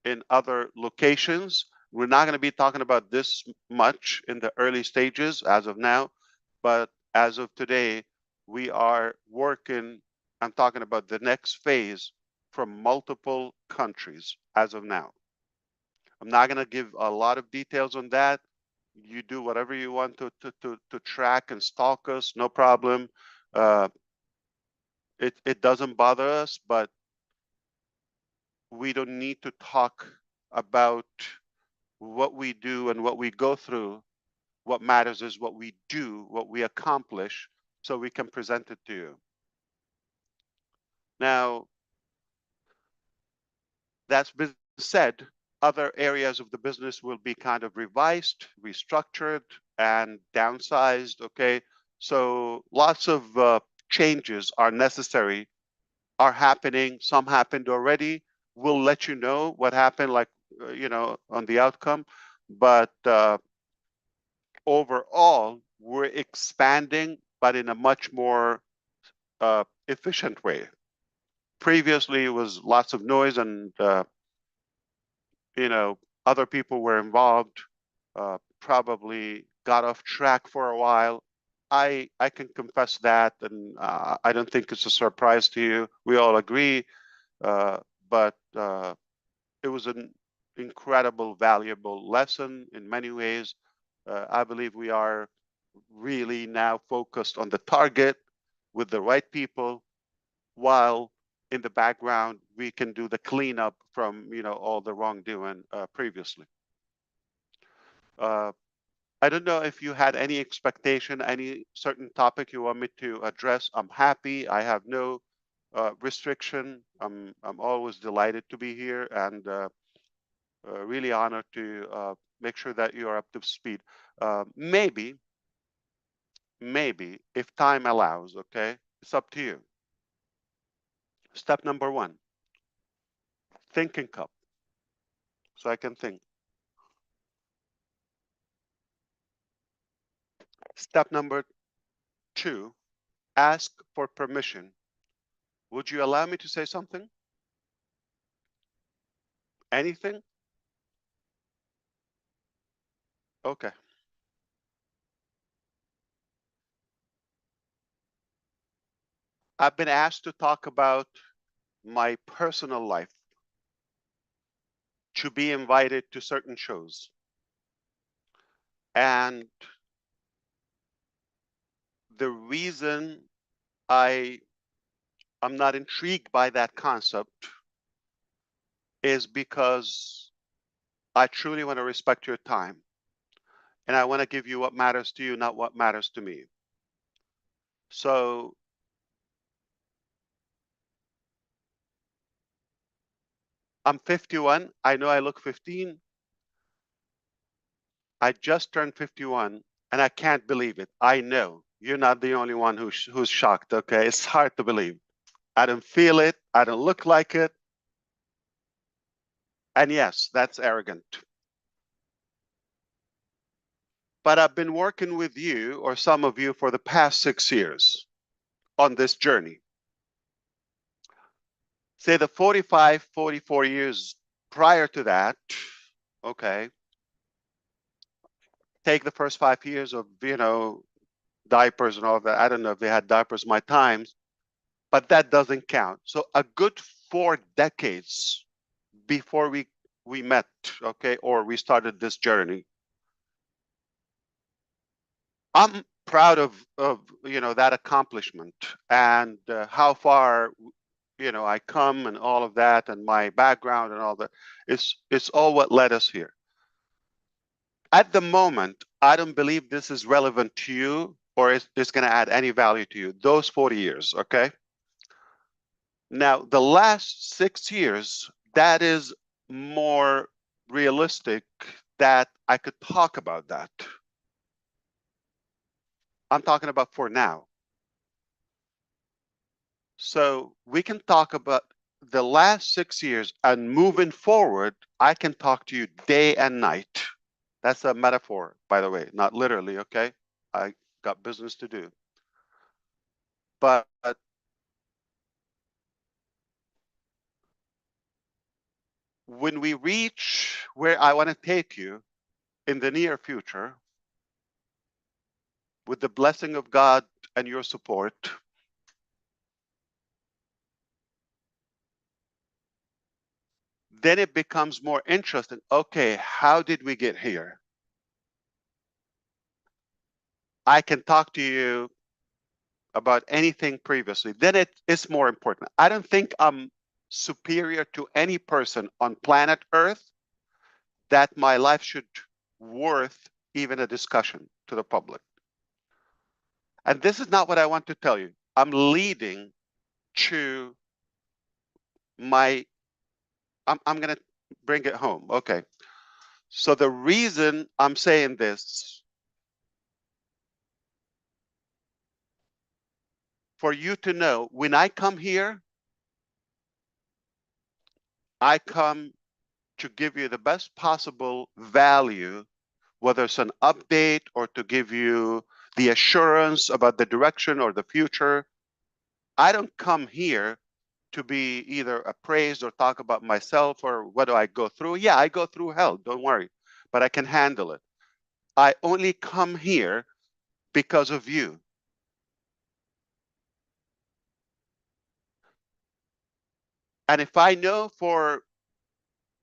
in other locations. We're not going to be talking about this much in the early stages as of now, but as of today, we are working. I'm talking about the next phase from multiple countries as of now. I'm not going to give a lot of details on that. You do whatever you want to track and stalk us, no problem. It doesn't bother us, but we don't need to talk about what we do and what we go through. What matters is what we do, what we accomplish, so we can present it to you. Now, that's been said, other areas of the business will be kind of revised, restructured, and downsized, okay? So lots of changes are necessary, are happening. Some happened already. We'll let you know what happened, like, on the outcome. But overall, we're expanding, but in a much more efficient way. Previously, it was lots of noise, and other people were involved, probably got off track for a while. I can confess that, and I don't think it's a surprise to you. We all agree, but it was an incredible, valuable lesson in many ways. I believe we are really now focused on the target with the right people, while in the background we can do the cleanup from all the wrongdoing previously. I don't know if you had any expectation, any certain topic you want me to address. I'm happy. I have no restriction. I'm always delighted to be here, and really honored to make sure that you are up to speed. Maybe if time allows, okay, it's up to you. Step number 1, thinking cup, so I can think. Step number 2, ask for permission. Would you allow me to say something? Anything? Okay. I've been asked to talk about my personal life, to be invited to certain shows. And the reason I'm not intrigued by that concept is because I truly want to respect your time. And I want to give you what matters to you, not what matters to me. So I'm 51. I know I look 15. I just turned 51, and I can't believe it. I know you're not the only one who's shocked, okay? It's hard to believe. I don't feel it. I don't look like it. And yes, that's arrogant. But I've been working with you, or some of you, for the past 6 years on this journey. Say the 45, 44 years prior to that, okay, take the first 5 years of, diapers and all of that. I don't know if they had diapers my times, but that doesn't count. So a good 4 decades before we met, okay, or we started this journey. I'm proud of that accomplishment, and how far I come, and all of that, and my background and all that. It's all what led us here. At the moment, I don't believe this is relevant to you, or it's going to add any value to you. Those 40 years, okay? Now, the last 6 years, that is more realistic that I could talk about that. I'm talking about for now. So we can talk about the last 6 years, and moving forward, I can talk to you day and night. That's a metaphor, by the way, not literally, okay? I got business to do. But when we reach where I want to take you in the near future, with the blessing of God and your support, then it becomes more interesting. Okay, how did we get here? I can talk to you about anything previously. Then it is more important. I don't think I'm superior to any person on planet Earth that my life should worth even a discussion to the public. And this is not what I want to tell you. I'm leading to my, I'm going to bring it home. Okay. So the reason I'm saying this, for you to know, when I come here, I come to give you the best possible value, whether it's an update or to give you the assurance about the direction or the future. I don't come here to be either appraised or talk about myself or what do I go through. Yeah, I go through hell, don't worry, but I can handle it. I only come here because of you. And if I know for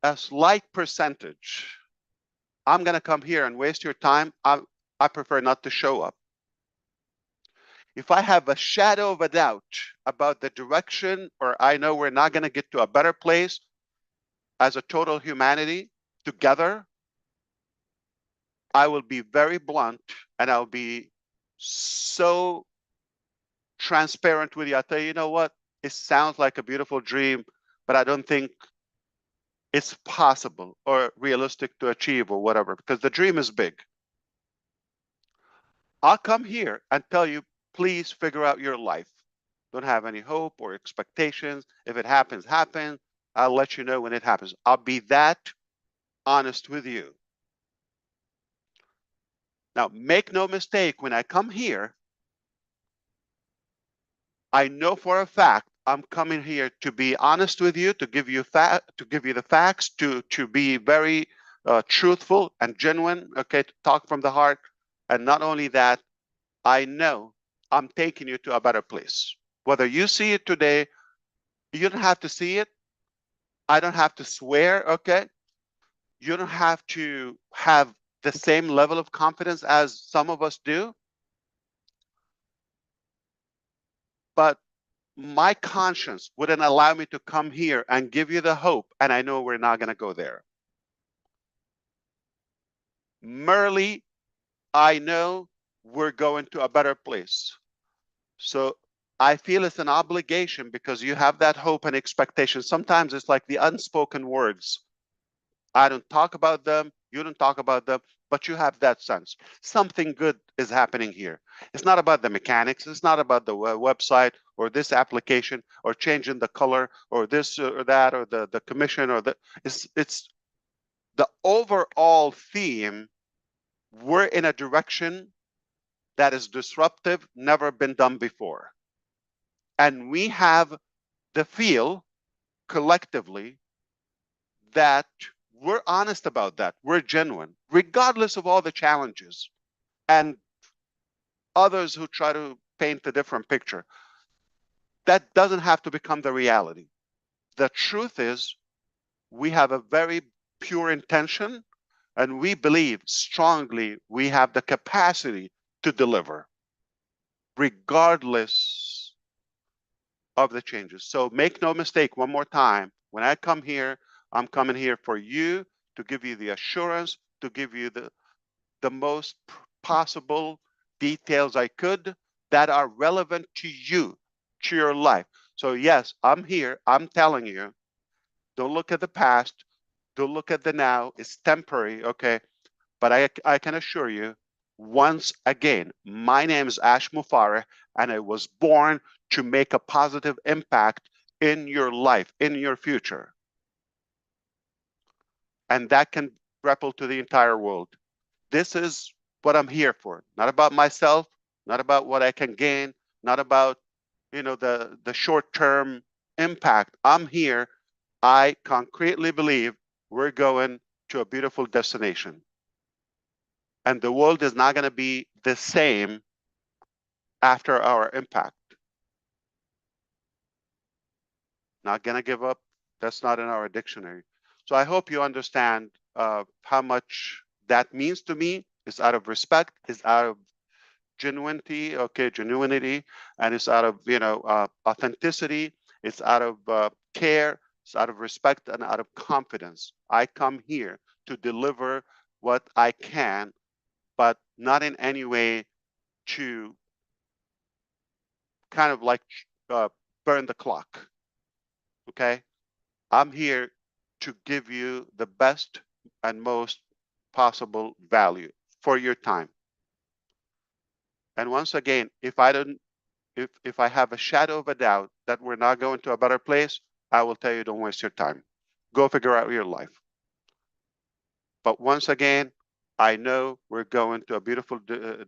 a slight percentage, I'm going to come here and waste your time, I prefer not to show up. if I have a shadow of a doubt about the direction, or I know we're not going to get to a better place as a total humanity together, I will be very blunt and I'll be so transparent with you. I'll tell you, you know what? It sounds like a beautiful dream, but I don't think it's possible or realistic to achieve or whatever, because the dream is big. I'll come here and tell you, please figure out your life. Don't have any hope or expectations. If it happens, happens. I'll let you know when it happens. I'll be that honest with you. Now, make no mistake, when I come here, I know for a fact I'm coming here to be honest with you, to give you the facts, to be very truthful and genuine, okay, to talk from the heart. And not only that, I know I'm taking you to a better place. Whether you see it today, you don't have to see it. I don't have to swear, okay? You don't have to have the same level of confidence as some of us do. But my conscience wouldn't allow me to come here and give you the hope, and I know we're not going to go there. Merely, I know we're going to a better place. So I feel it's an obligation, because you have that hope and expectation. Sometimes it's like the unspoken words. I don't talk about them, you don't talk about them, but you have that sense. Something good is happening here. It's not about the mechanics. It's not about the website or this application or changing the color or this or that or the commission or the, it's the overall theme. We're in a direction that is disruptive, never been done before. And we have the feel collectively that we're honest about that. We're genuine, regardless of all the challenges and others who try to paint a different picture. That doesn't have to become the reality. The truth is, we have a very pure intention, and we believe strongly we have the capacity to deliver, regardless of the changes. So make no mistake, one more time, when I come here, I'm coming here for you, to give you the assurance, to give you the most possible details I could that are relevant to you, to your life. So yes, I'm here, I'm telling you, don't look at the past, don't look at the now, it's temporary, okay? But I can assure you, once again, my name is Ash Mufareh, and I was born to make a positive impact in your life, in your future. And that can ripple to the entire world. This is what I'm here for. Not about myself, not about what I can gain, not about, you know, the short-term impact. I'm here. I concretely believe we're going to a beautiful destination. And the world is not going to be the same after our impact. Not going to give up. That's not in our dictionary. So I hope you understand how much that means to me. It's out of respect. It's out of genuinity, okay, genuinity, and it's out of, you know, authenticity. It's out of care. It's out of respect and out of confidence. I come here to deliver what I can, but not in any way to kind of like burn the clock. Okay, I'm here to give you the best and most possible value for your time. And once again, if I have a shadow of a doubt that we're not going to a better place, I will tell you, don't waste your time. Go figure out your life. But once again, I know we're going to a beautiful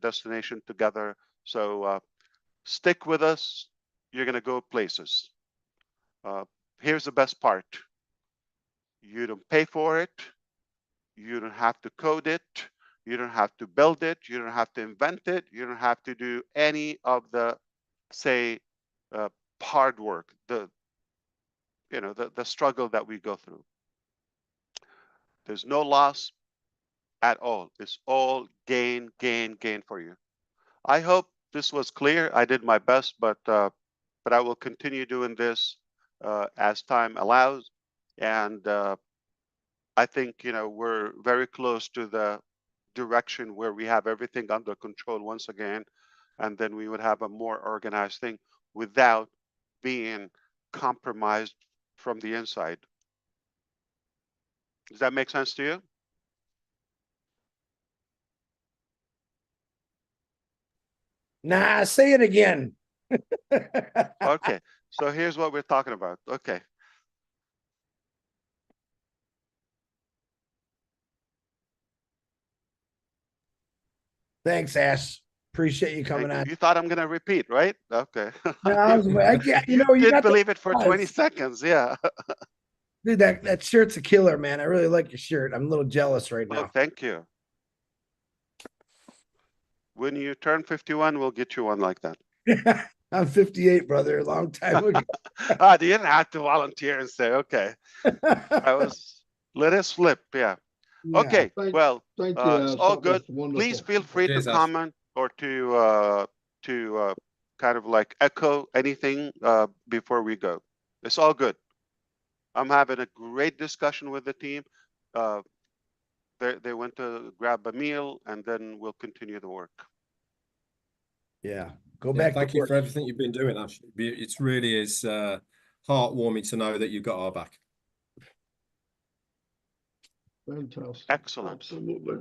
destination together. So stick with us. You're going to go places. Here's the best part. You don't pay for it. You don't have to code it. You don't have to build it. You don't have to invent it. You don't have to do any of the, say, hard work, the struggle that we go through. There's no loss at all. It's all gain, gain, gain for you. I hope this was clear. I did my best, but I will continue doing this as time allows. And I think, you know, we're very close to the direction where we have everything under control once again, and then we would have a more organized thing without being compromised from the inside. Does that make sense to you? Nah, say it again. Okay, so here's what we're talking about. Okay. Thanks, Ash. Appreciate you coming on. You thought I'm gonna repeat, right? Okay. No, I can't, you know, you did got believe it for 20 buzz. seconds, yeah. Dude, that shirt's a killer, man. I really like your shirt. I'm a little jealous right Oh, now. thank you. When you turn 51, we'll get you one like that. I'm 58, brother. A long time ago. You didn't have to volunteer and say, okay. Let us flip, yeah. Yeah. Okay, well, Thank you, it's Ash. all That good. was Please wonderful. feel free Cheers, to Ash. comment or to kind of like echo anything before we go. It's all good. I'm having a great discussion with the team. They went to grab a meal, and then we'll continue the work. Yeah. Go Yeah, back thank to you work. for everything you've been doing, Ash. It's really is heartwarming to know that you've got our back. Fantastic. Excellent. Absolutely.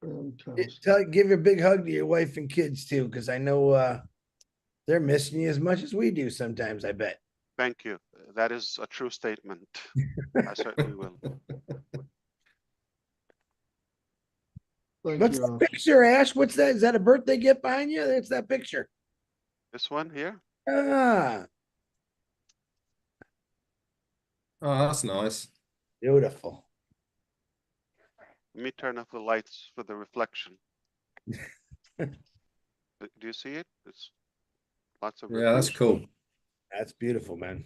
Fantastic. Give a big hug to your wife and kids too, because I know they're missing you as much as we do sometimes, I bet. Thank you. That is a true statement. I certainly will. Thank What's you, the Ash. picture, Ash? What's that? Is that a birthday gift behind you? It's that picture. This one here? Ah, Oh, that's nice. beautiful. Let me turn off the lights for the reflection. Do you see it? It's lots of Yeah, that's reflection. cool. That's beautiful, man.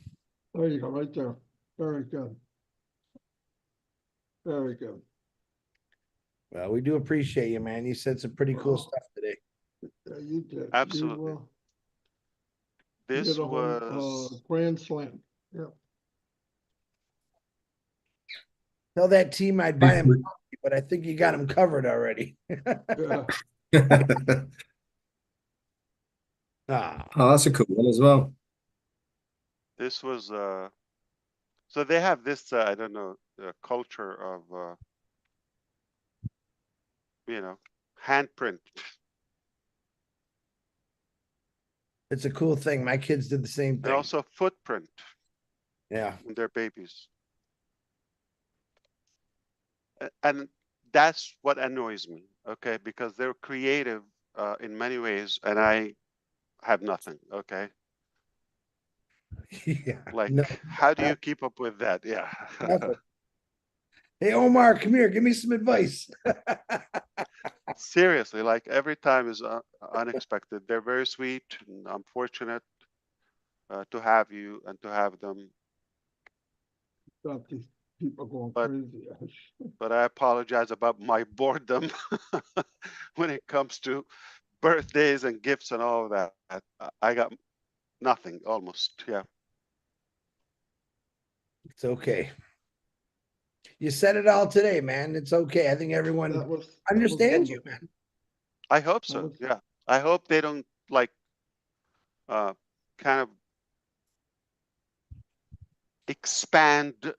There you go, right there. Very good. Very good. Well, we do appreciate you, man. You said some pretty cool Wow. stuff today. Yeah, you did. Absolutely. You This did a whole was grand slam. Yeah. Tell that team I'd buy him, but I think you got him covered already. Yeah. Ah, Oh, that's a cool one as well. this was so they have this I don't know, culture of you know, handprint. it's a cool thing. My kids did the same And thing. also footprint Yeah. when they're babies. And that's what annoys me, okay? Because they're creative in many ways, and I have nothing, okay? Yeah. Like, No, how do you keep up with that? Yeah. nothing. Hey, Omar, come here. Give me some advice. Seriously, like every time is unexpected. They're very sweet, and I'm fortunate to have you and to have them. Got these people going But- crazy, Ash. But I apologize about my boredom when it comes to birthdays and gifts and all of that. I got nothing almost. Yeah. It's okay. You said it all today, man. It's okay. I think everyone That was understands you, wonderful. man. I hope That so. was- Yeah. I hope they don't like kind of expand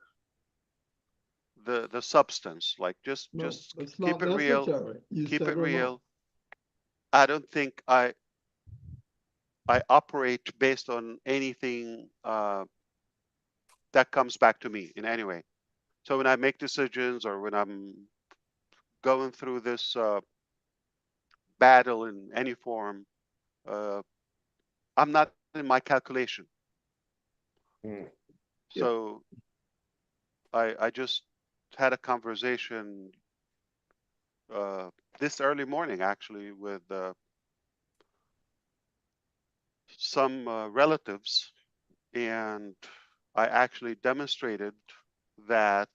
the substance. Like just No, just it's keep not it real. necessary. You Keep said it or not. real. I don't think I operate based on anything that comes back to me in any way. So when I make decisions or when I'm going through this battle in any form, I'm not in my calculation. Mm. So I just had a conversation this early morning actually with some relatives, and I actually demonstrated that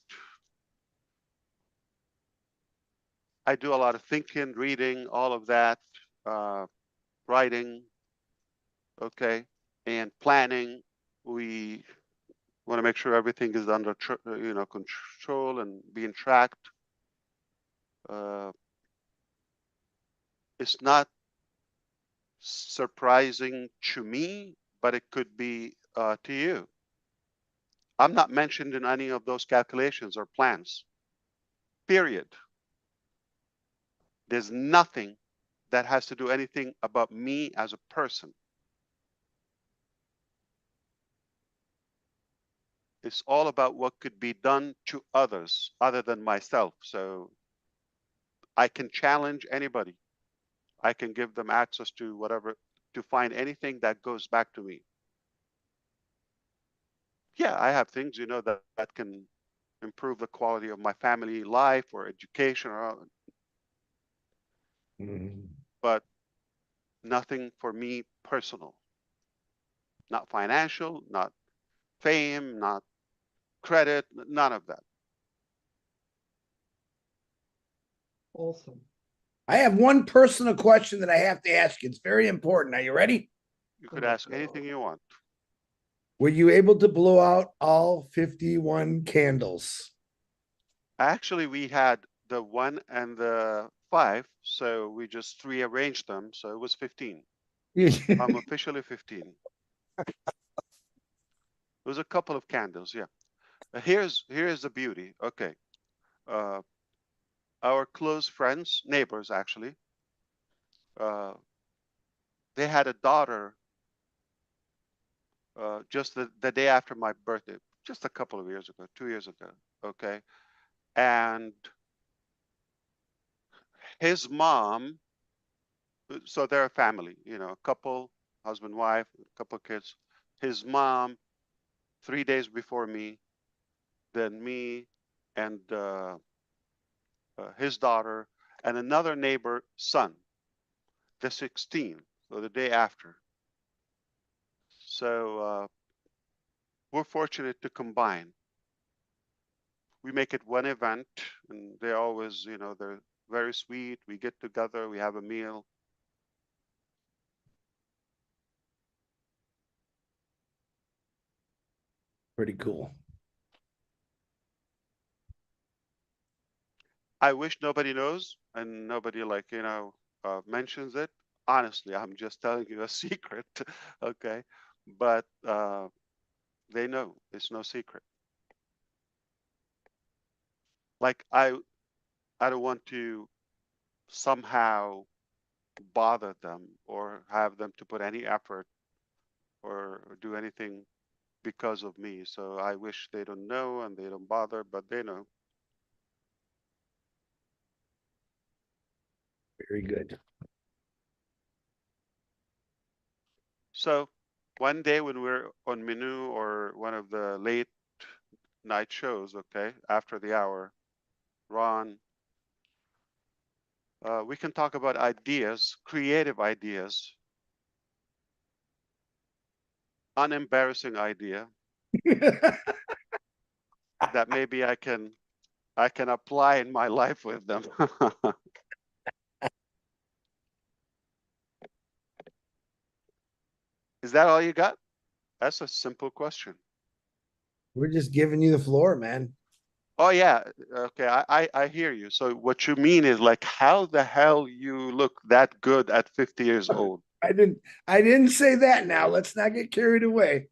I do a lot of thinking, reading, all of that, writing, okay, and planning. We want to make sure everything is under control and being tracked. It's not surprising to me, but it could be to you. I'm not mentioned in any of those calculations or plans, period. There's nothing that has to do anything about me as a person. It's all about what could be done to others other than myself. So I can challenge anybody. I can give them access to whatever, to find anything that goes back to me. Yeah, I have things, that can improve the quality of my family life or education, but nothing for me personal. Not financial, not fame, not credit, none of that. Awesome. I have one personal question that I have to ask you. It's very important. Are you ready? You could ask anything you want. Were you able to blow out all 51 candles? Actually, we had the 1 and the 5, so we just rearranged them, so it was 15. I'm officially 15. It was a couple of candles, yeah. Here's the beauty. Okay, our close friends, neighbors actually, they had a daughter just the day after my birthday, just a couple of years ago, 2 years ago. Okay, and his mom. So they're a family, a couple, husband, wife, a couple of kids. His mom, 3 days before me, then me, and his daughter, and another neighbor son, the 16th, so the day after. So we're fortunate to combine. We make it one event, and they always, they're very sweet. We get together, we have a meal. Pretty cool. I wish nobody knows and nobody mentions it. Honestly, I'm just telling you a secret, okay? But they know it's no secret. Like I don't want to somehow bother them or have them to put any effort or do anything because of me. So I wish they don't know and they don't bother, but they know. Very good. So one day when we're on Menu or one of the late night shows, okay, after the hour, Ron, we can talk about ideas, creative ideas, unembarrassing idea that maybe I can apply in my life with them. Is that all you got? That's a simple question. We're just giving you the floor, man. Oh yeah, okay, I hear you. So what you mean is like, how the hell you look that good at 50 years old? I didn't say that now. Let's not get carried away.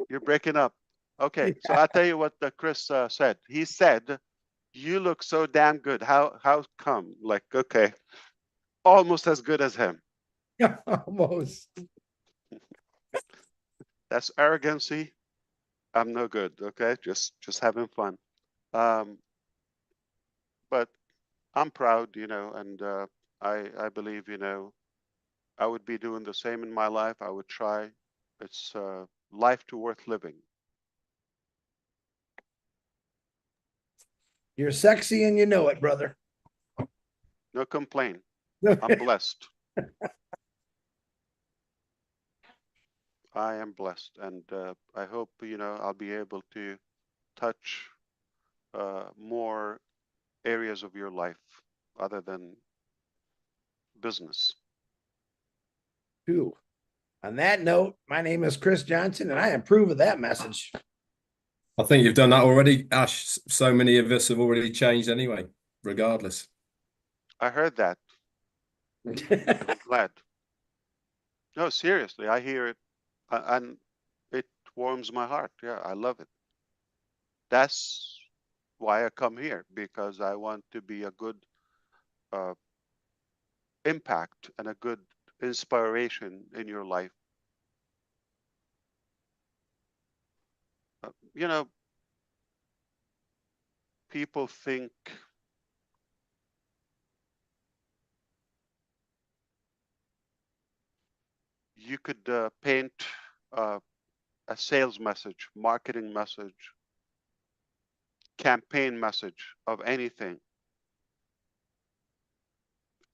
You're breaking up. Okay, so I'll tell you what Chris said. He said, "You look so damn good. How come?" Like, okay, almost as good as him. Almost. That's arrogancy. I'm no good. Okay, just having fun. But I'm proud, and I believe, I would be doing the same in my life. I would try. It's life to worth living. You're sexy and you know it, brother. No complaint. I'm blessed. I am blessed, and I hope I'll be able to touch more areas of your life other than business. Cool. On that note, my name is Chris Johnson, and I approve of that message. I think you've done that already, Ash. So many of us have already changed anyway, regardless. I heard that. I'm glad. No, seriously, I hear it, and it warms my heart. Yeah, I love it. That's why I come here, because I want to be a good impact and a good inspiration in your life. You know, people think you could paint a sales message, marketing message, campaign message of anything.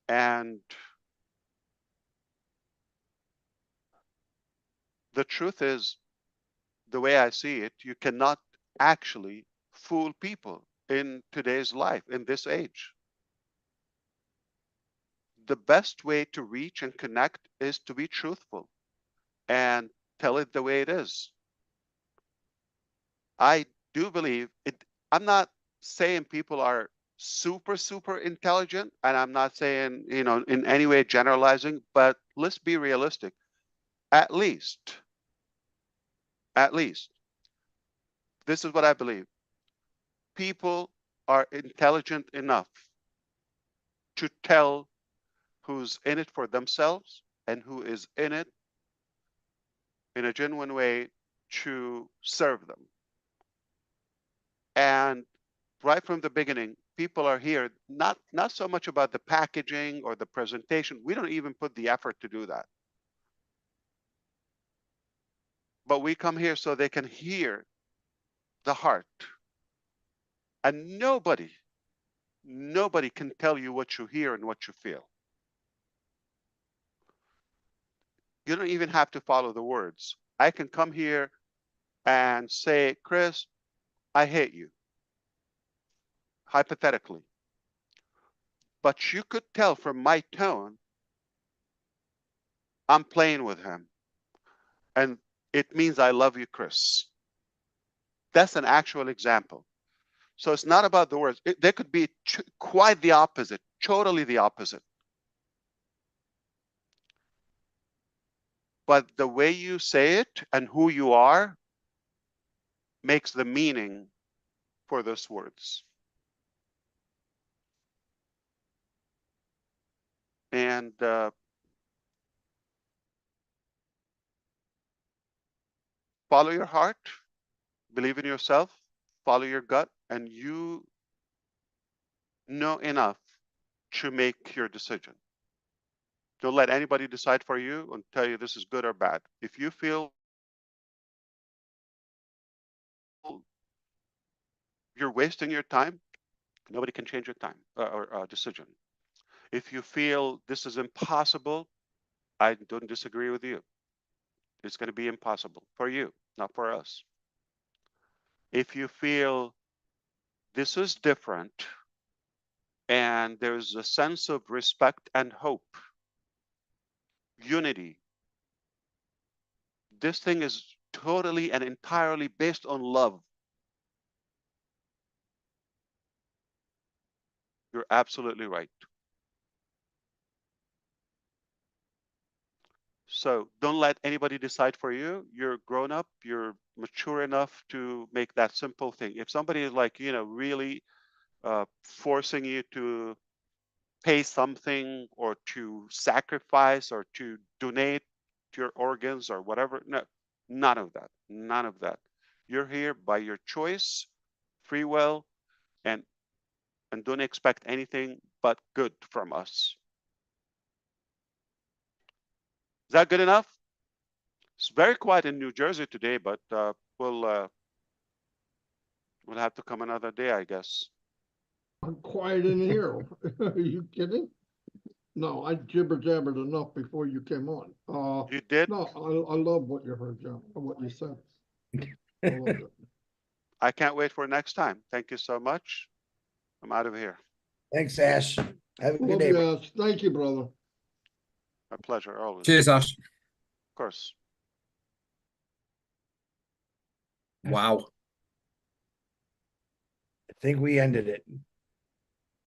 And the truth is, the way I see it, you cannot actually fool people in today's life, in this age. The best way to reach and connect is to be truthful and tell it the way it is. I do believe it. I'm not saying people are super intelligent, and I'm not saying, you know, in any way generalizing, but let's be realistic. At least, this is what I believe. People are intelligent enough to tell who's in it for themselves and who is in it in a genuine way to serve them. And right from the beginning, people are here not so much about the packaging or the presentation. We don't even put the effort to do that. But we come here so they can hear the heart. And nobody can tell you what you hear and what you feel. You don't even have to follow the words. I can come here and say, Chris, I hate you, hypothetically. But you could tell from my tone, I'm playing with him. And it means I love you, Chris. That's an actual example. So it's not about the words. They could be quite the opposite, totally the opposite. But the way you say it and who you are makes the meaning for those words. And follow your heart, believe in yourself, follow your gut, and you know enough to make your decision. Don't let anybody decide for you and tell you this is good or bad. If you feel you're wasting your time, nobody can change your time or decision. If you feel this is impossible, I don't disagree with you. It's going to be impossible for you, not for us. If you feel this is different and there's a sense of respect and hope, unity, this thing is totally and entirely based on love. You're absolutely right. So don't let anybody decide for you. You're grown up, you're mature enough to make that simple thing. If somebody is like, you know, really forcing you to pay something or to sacrifice or to donate your organs or whatever, no, none of that, none of that. You're here by your choice, free will, and don't expect anything but good from us. Is that good enough? It's very quiet in New Jersey today, but we'll have to come another day, I guess. I'm quiet in here. Are you kidding? No, I jibber jabbered enough before you came on. You did? No, I love what you heard, John, what you said. I loved it. I can't wait for next time. Thank you so much. I'm out of here. Thanks, Ash. Have a good Love day. you, Ash. Thank you, brother. My pleasure, always. Cheers, Ash. Of course. Wow. I think we ended it.